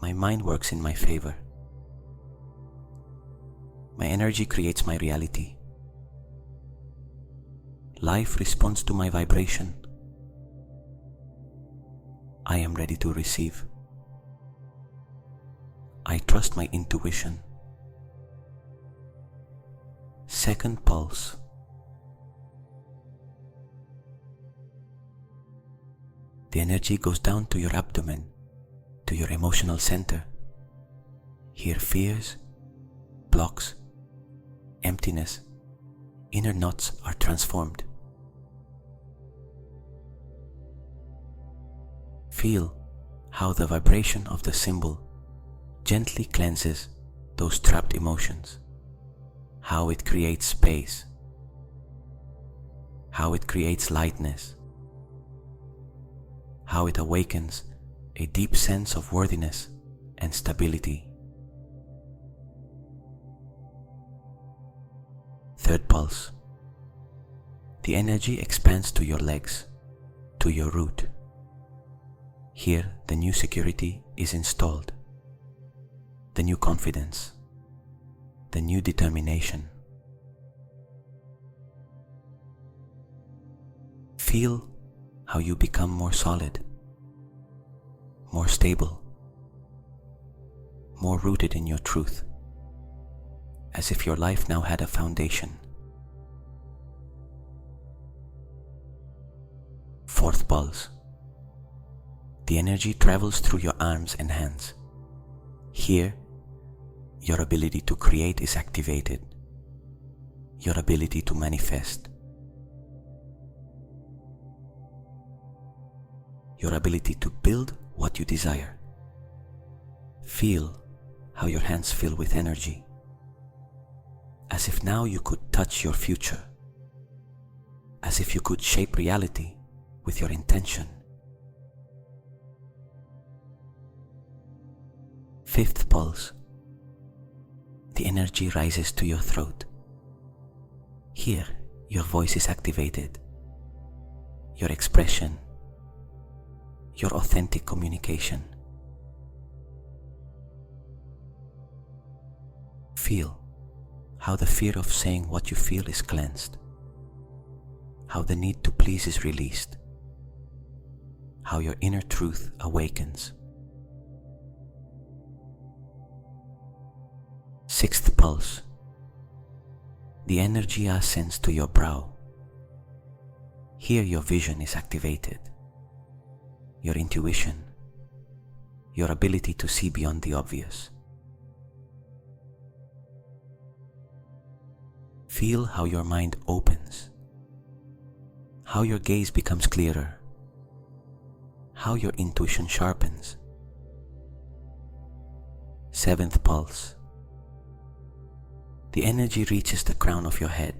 Speaker 2: My mind works in my favor. My energy creates my reality. Life responds to my vibration. I am ready to receive. I trust my intuition. Second pulse. The energy goes down to your abdomen, to your emotional center. Here fears, blocks, emptiness, inner knots are transformed. Feel how the vibration of the symbol gently cleanses those trapped emotions, how it creates space, how it creates lightness, how it awakens a deep sense of worthiness and stability. Third pulse. The energy expands to your legs, to your root. Here, the new security is installed, the new confidence, the new determination. Feel how you become more solid, more stable, more rooted in your truth, as if your life now had a foundation. Fourth pulse. The energy travels through your arms and hands. Here, your ability to create is activated, your ability to manifest, your ability to build what you desire. Feel how your hands fill with energy, as if now you could touch your future, as if you could shape reality with your intention. Fifth pulse. The energy rises to your throat. Here, your voice is activated, your expression, your authentic communication. Feel how the fear of saying what you feel is cleansed, how the need to please is released, how your inner truth awakens. Sixth pulse. The energy ascends to your brow. Here your vision is activated, your intuition, your ability to see beyond the obvious. Feel how your mind opens, how your gaze becomes clearer, how your intuition sharpens. Seventh pulse. The energy reaches the crown of your head.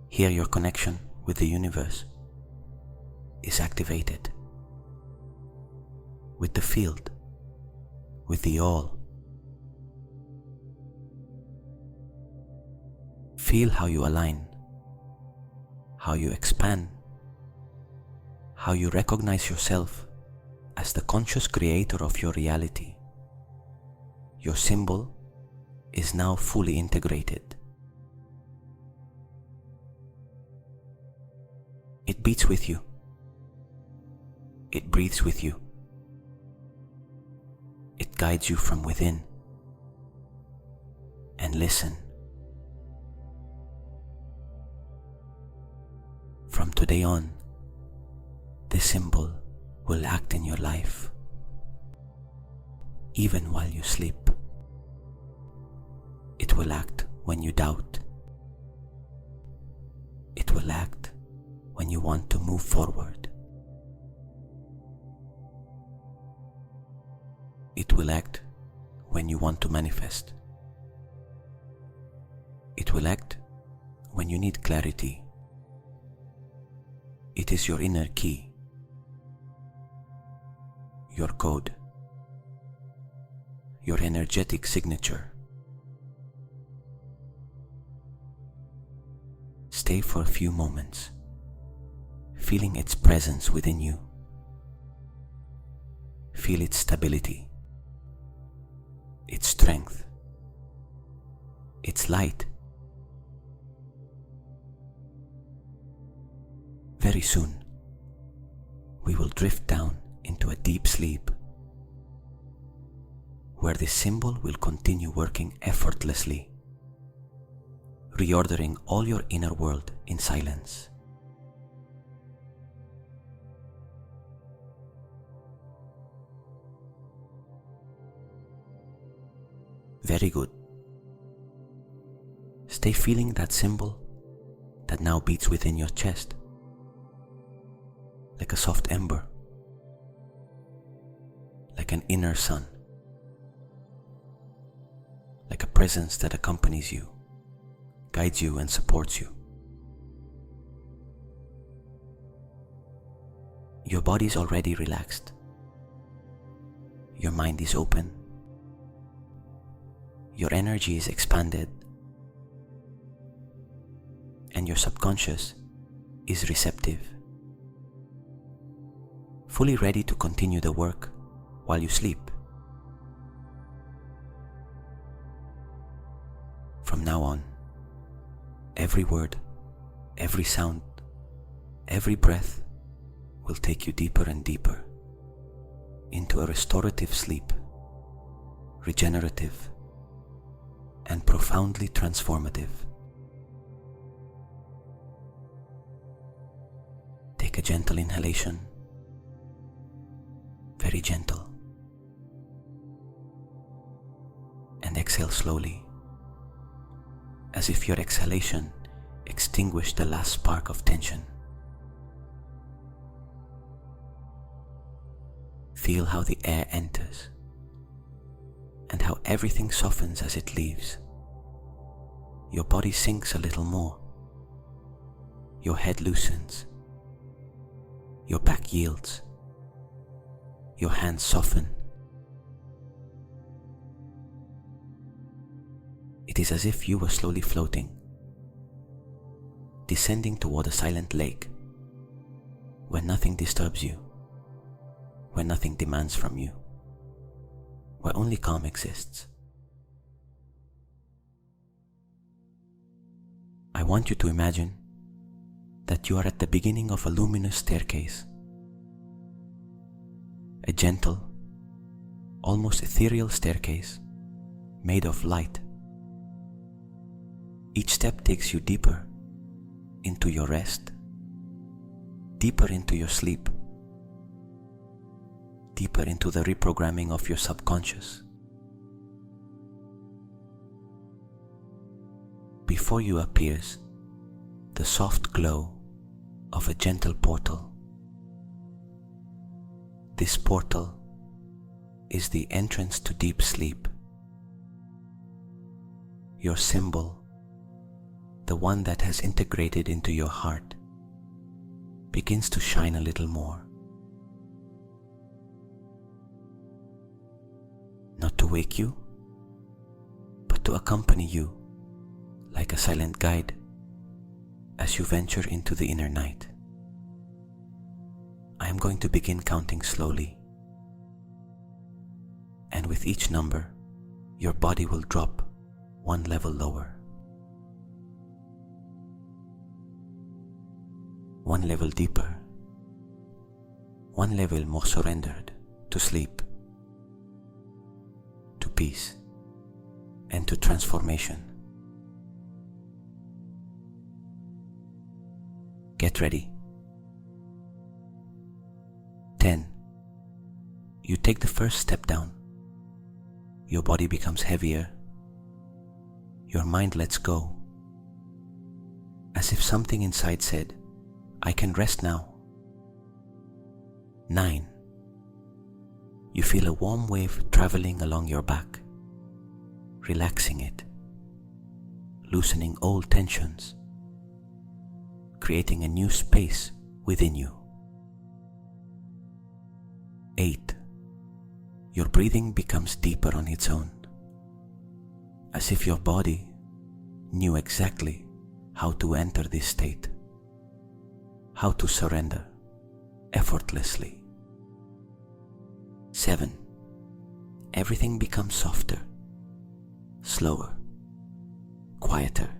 Speaker 2: Here your connection with the universe is activated, with the field, with the all. Feel how you align, how you expand, how you recognize yourself as the conscious creator of your reality. Your symbol is now fully integrated. It beats with you. It breathes with you. It guides you from within. And listen. From today on, this symbol will act in your life, even while you sleep. It will act when you doubt. It will act when you want to move forward. It will act when you want to manifest. It will act when you need clarity. It is your inner key, your code, your energetic signature. Stay for a few moments, feeling its presence within you. Feel its stability, its strength, its light. Very soon, we will drift down into a deep sleep, where this symbol will continue working effortlessly, reordering all your inner world in silence. Very good. Stay feeling that symbol that now beats within your chest, like a soft ember, like an inner sun, like a presence that accompanies you, guides you and supports you. Your body is already relaxed. Your mind is open. Your energy is expanded. And your subconscious is receptive, fully ready to continue the work while you sleep. From now on, every word, every sound, Every breath will take you deeper and deeper into a restorative sleep, regenerative and profoundly transformative. Take a gentle inhalation, very gentle, and exhale slowly, as if your exhalation extinguished the last spark of tension. Feel how the air enters and how everything softens as it leaves. Your body sinks a little more. Your head loosens. Your back yields. Your hands soften. It is as if you were slowly floating, descending toward a silent lake where nothing disturbs you, where nothing demands from you, where only calm exists. I want you to imagine that you are at the beginning of a luminous staircase, a gentle, almost ethereal staircase made of light. Each step takes you deeper into your rest, deeper into your sleep, deeper into the reprogramming of your subconscious. Before you appears the soft glow of a gentle portal. This portal is the entrance to deep sleep. Your symbol, the one that has integrated into your heart, begins to shine a little more. Not to wake you, but to accompany you like a silent guide as you venture into the inner night. I am going to begin counting slowly, and with each number, your body will drop one level lower. 1 level deeper, 1 level more surrendered to sleep, to peace, and to transformation. Get ready. 10. You take the first step down. Your body becomes heavier. Your mind lets go, as if something inside said, I can rest now. 9. You feel a warm wave traveling along your back, relaxing it, loosening old tensions, creating a new space within you. 8. Your breathing becomes deeper on its own, as if your body knew exactly how to enter this state, how to surrender effortlessly. 7. Everything becomes softer, slower, quieter.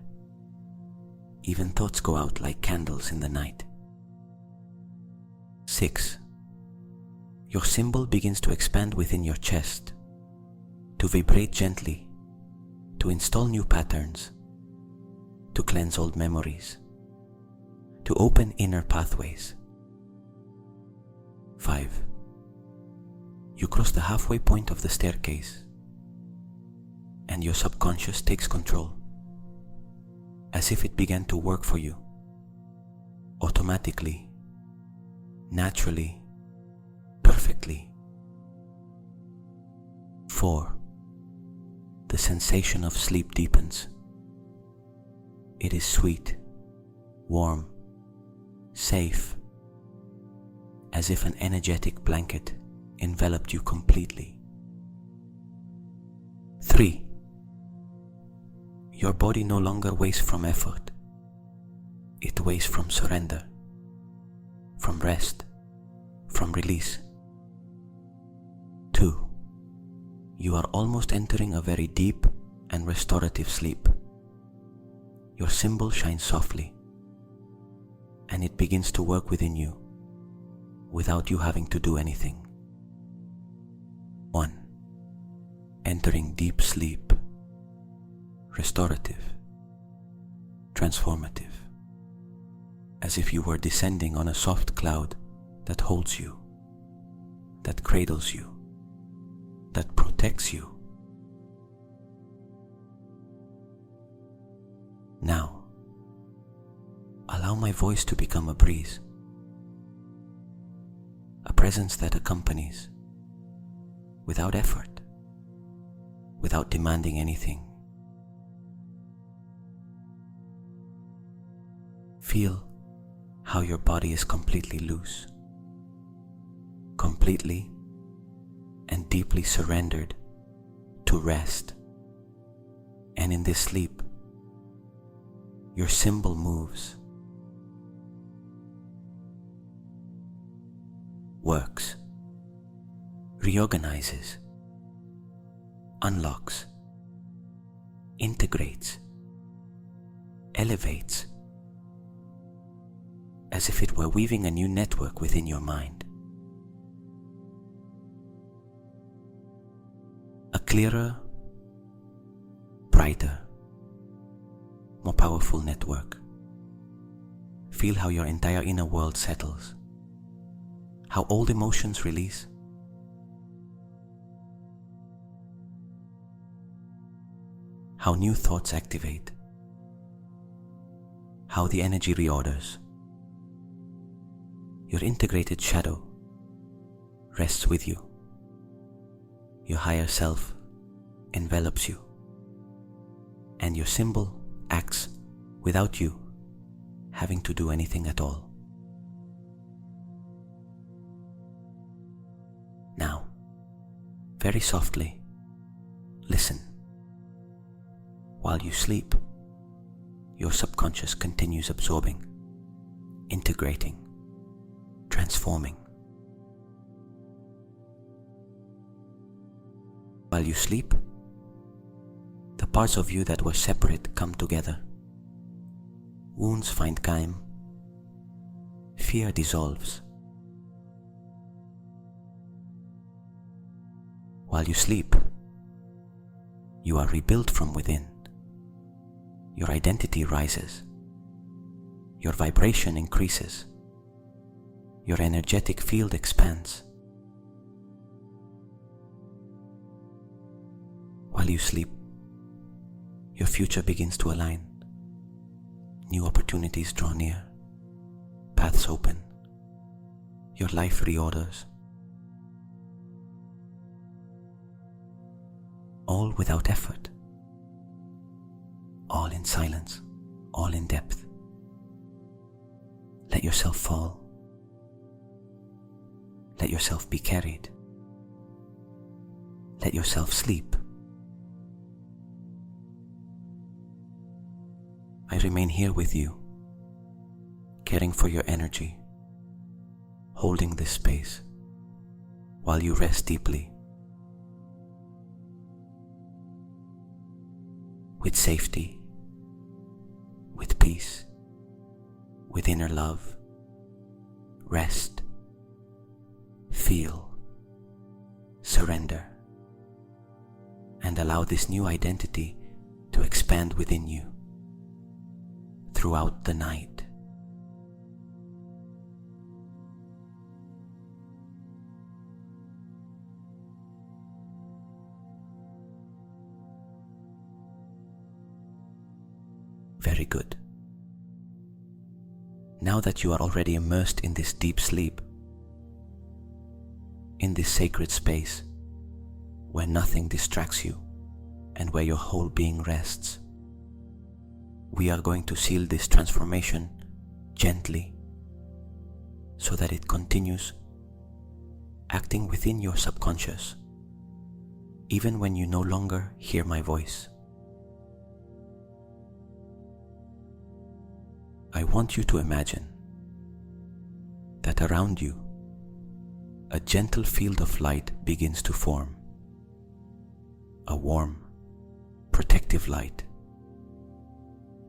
Speaker 2: Even thoughts go out like candles in the night. 6. Your symbol begins to expand within your chest, to vibrate gently, to install new patterns, to cleanse old memories, to open inner pathways. 5. You cross the halfway point of the staircase, and your subconscious takes control, as if it began to work for you, automatically, naturally, perfectly. 4. The sensation of sleep deepens. It is sweet, warm, safe, as if an energetic blanket enveloped you completely. 3. Your body no longer weighs from effort. It weighs from surrender, from rest, from release. 2. You are almost entering a very deep and restorative sleep. Your symbol shines softly, and it begins to work within you without you having to do anything. 1. Entering deep sleep, restorative, transformative, as if you were descending on a soft cloud that holds you, that cradles you, that protects you. Now, allow my voice to become a breeze, a presence that accompanies without effort, without demanding anything. Feel how your body is completely loose, completely and deeply surrendered to rest. And in this sleep, your symbol moves, works, reorganizes, unlocks, integrates, elevates, as if it were weaving a new network within your mind. A clearer, brighter, more powerful network. Feel how your entire inner world settles, how old emotions release, how new thoughts activate, how the energy reorders. Your integrated shadow rests with you. Your higher self envelops you, and your symbol acts without you having to do anything at all. Now, very softly, listen. While you sleep, your subconscious continues absorbing, integrating, transforming. While you sleep, the parts of you that were separate come together. Wounds find calm. Fear dissolves. While you sleep, you are rebuilt from within. Your identity rises. Your vibration increases. Your energetic field expands. While you sleep, your future begins to align. New opportunities draw near. Paths open. Your life reorders. All without effort. All in silence. All in depth. Let yourself fall. Let yourself be carried. Let yourself sleep. I remain here with you, caring for your energy, holding this space while you rest deeply, with safety, with peace, with inner love. Rest, feel, surrender, and allow this new identity to expand within you throughout the night. Very good. Now that you are already immersed in this deep sleep, in this sacred space where nothing distracts you and where your whole being rests, we are going to seal this transformation gently so that it continues acting within your subconscious, even when you no longer hear my voice. I want you to imagine that around you, a gentle field of light begins to form, a warm, protective light,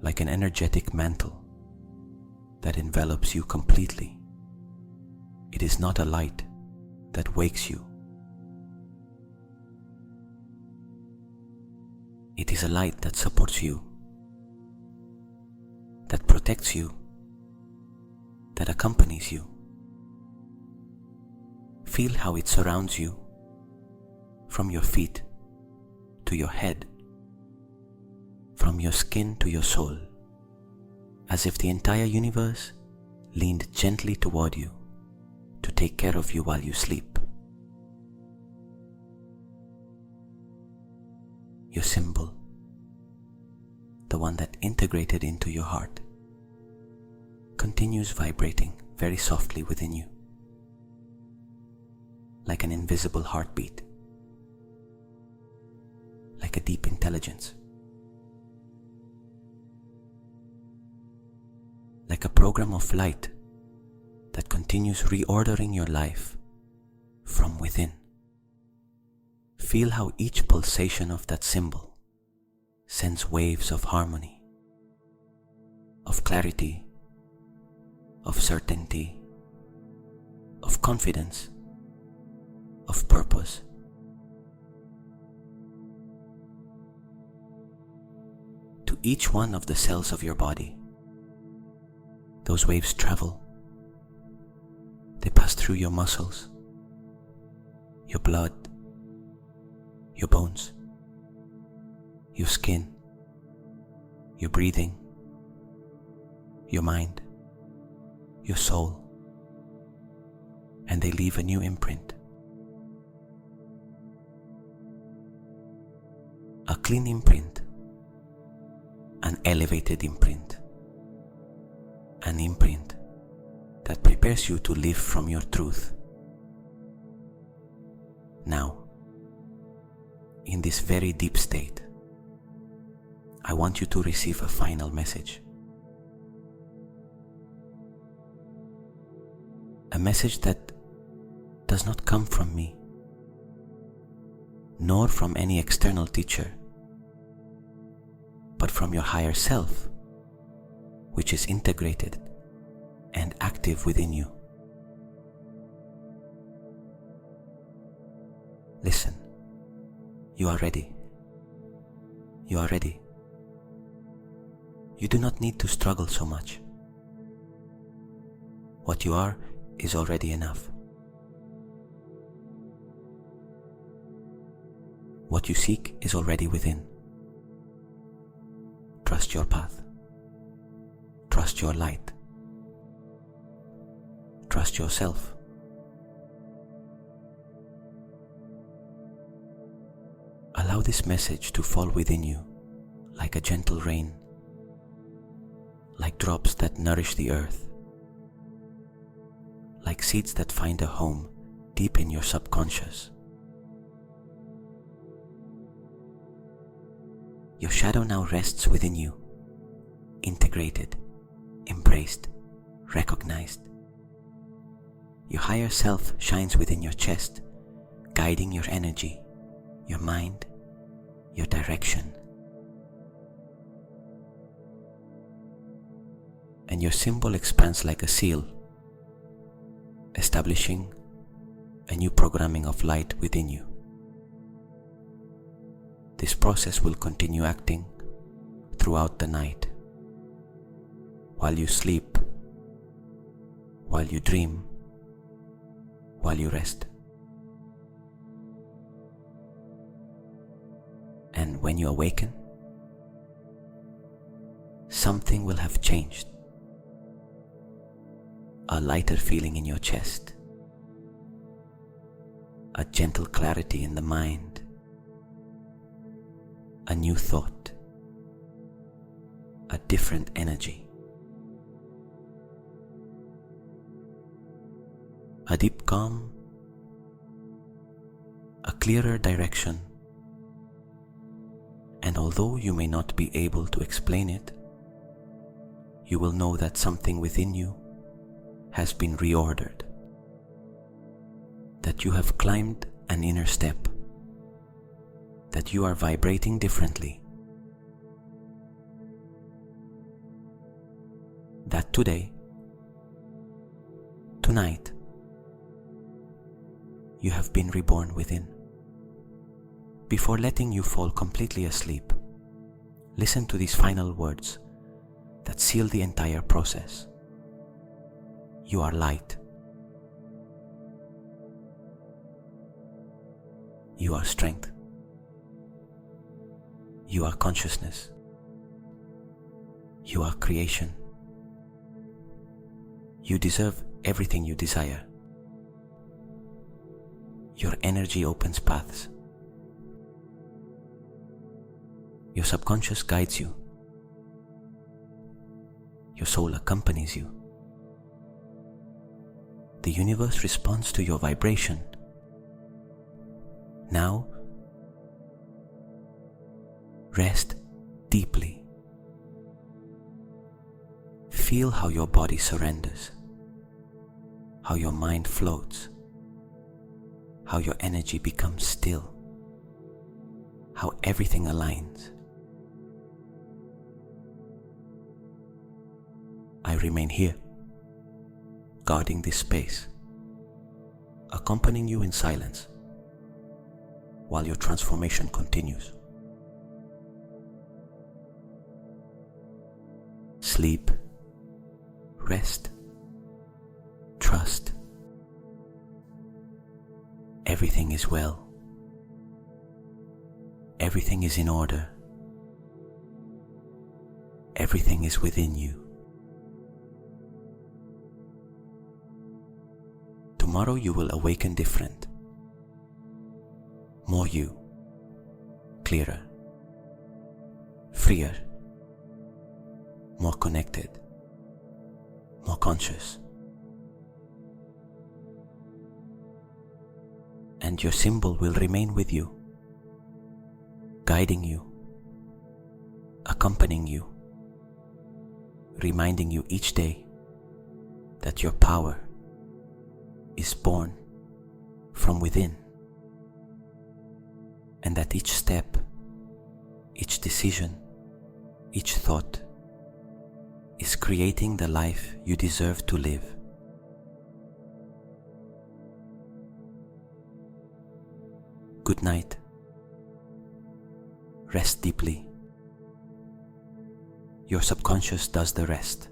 Speaker 2: like an energetic mantle that envelops you completely. It is not a light that wakes you. It is a light that supports you, that protects you, that accompanies you. Feel how it surrounds you from your feet to your head, from your skin to your soul, as if the entire universe leaned gently toward you to take care of you while you sleep. Your symbol, the one that integrated into your heart, continues vibrating very softly within you, like an invisible heartbeat, like a deep intelligence, like a program of light that continues reordering your life from within. Feel how each pulsation of that symbol sends waves of harmony, of clarity, of certainty, of confidence, of purpose. To each one of the cells of your body, those waves travel. They pass through your muscles, your blood, your bones, your skin, your breathing, your mind, your soul, and they leave a new imprint. A clean imprint, an elevated imprint, an imprint that prepares you to live from your truth. Now, in this very deep state, I want you to receive a final message. A message that does not come from me, nor from any external teacher, but from your higher self, which is integrated and active within you. Listen, you are ready. You are ready. You do not need to struggle so much. What you are is already enough. What you seek is already within. Trust your path. Trust your light. Trust yourself. Allow this message to fall within you like a gentle rain, like drops that nourish the earth, like seeds that find a home deep in your subconscious. Your shadow now rests within you, integrated, embraced, recognized. Your higher self shines within your chest, guiding your energy, your mind, your direction. And your symbol expands like a seal, establishing a new programming of light within you. This process will continue acting throughout the night, while you sleep, while you dream, while you rest. And when you awaken, something will have changed. A lighter feeling in your chest, a gentle clarity in the mind, a new thought, a different energy, a deep calm, a clearer direction. And although you may not be able to explain it, you will know that something within you has been reordered, that you have climbed an inner step, that you are vibrating differently, that today Tonight, you have been reborn within. Before letting you fall completely asleep, listen to these final words that seal the entire process. You are light. You are strength. You are consciousness. You are creation. You deserve everything you desire. Your energy opens paths. Your subconscious guides you. Your soul accompanies you. The universe responds to your vibration. Now, rest deeply. Feel how your body surrenders, how your mind floats, how your energy becomes still, how everything aligns. I remain here, guarding this space, accompanying you in silence while your transformation continues. Sleep, rest, trust. Everything is well. Everything is in order. Everything is within you. Tomorrow you will awaken different. More you, clearer, freer, more connected, more conscious. And your symbol will remain with you, guiding you, accompanying you, reminding you each day that your power is born from within, and that each step, each decision, each thought is creating the life you deserve to live. Good night. Rest deeply. Your subconscious does the rest.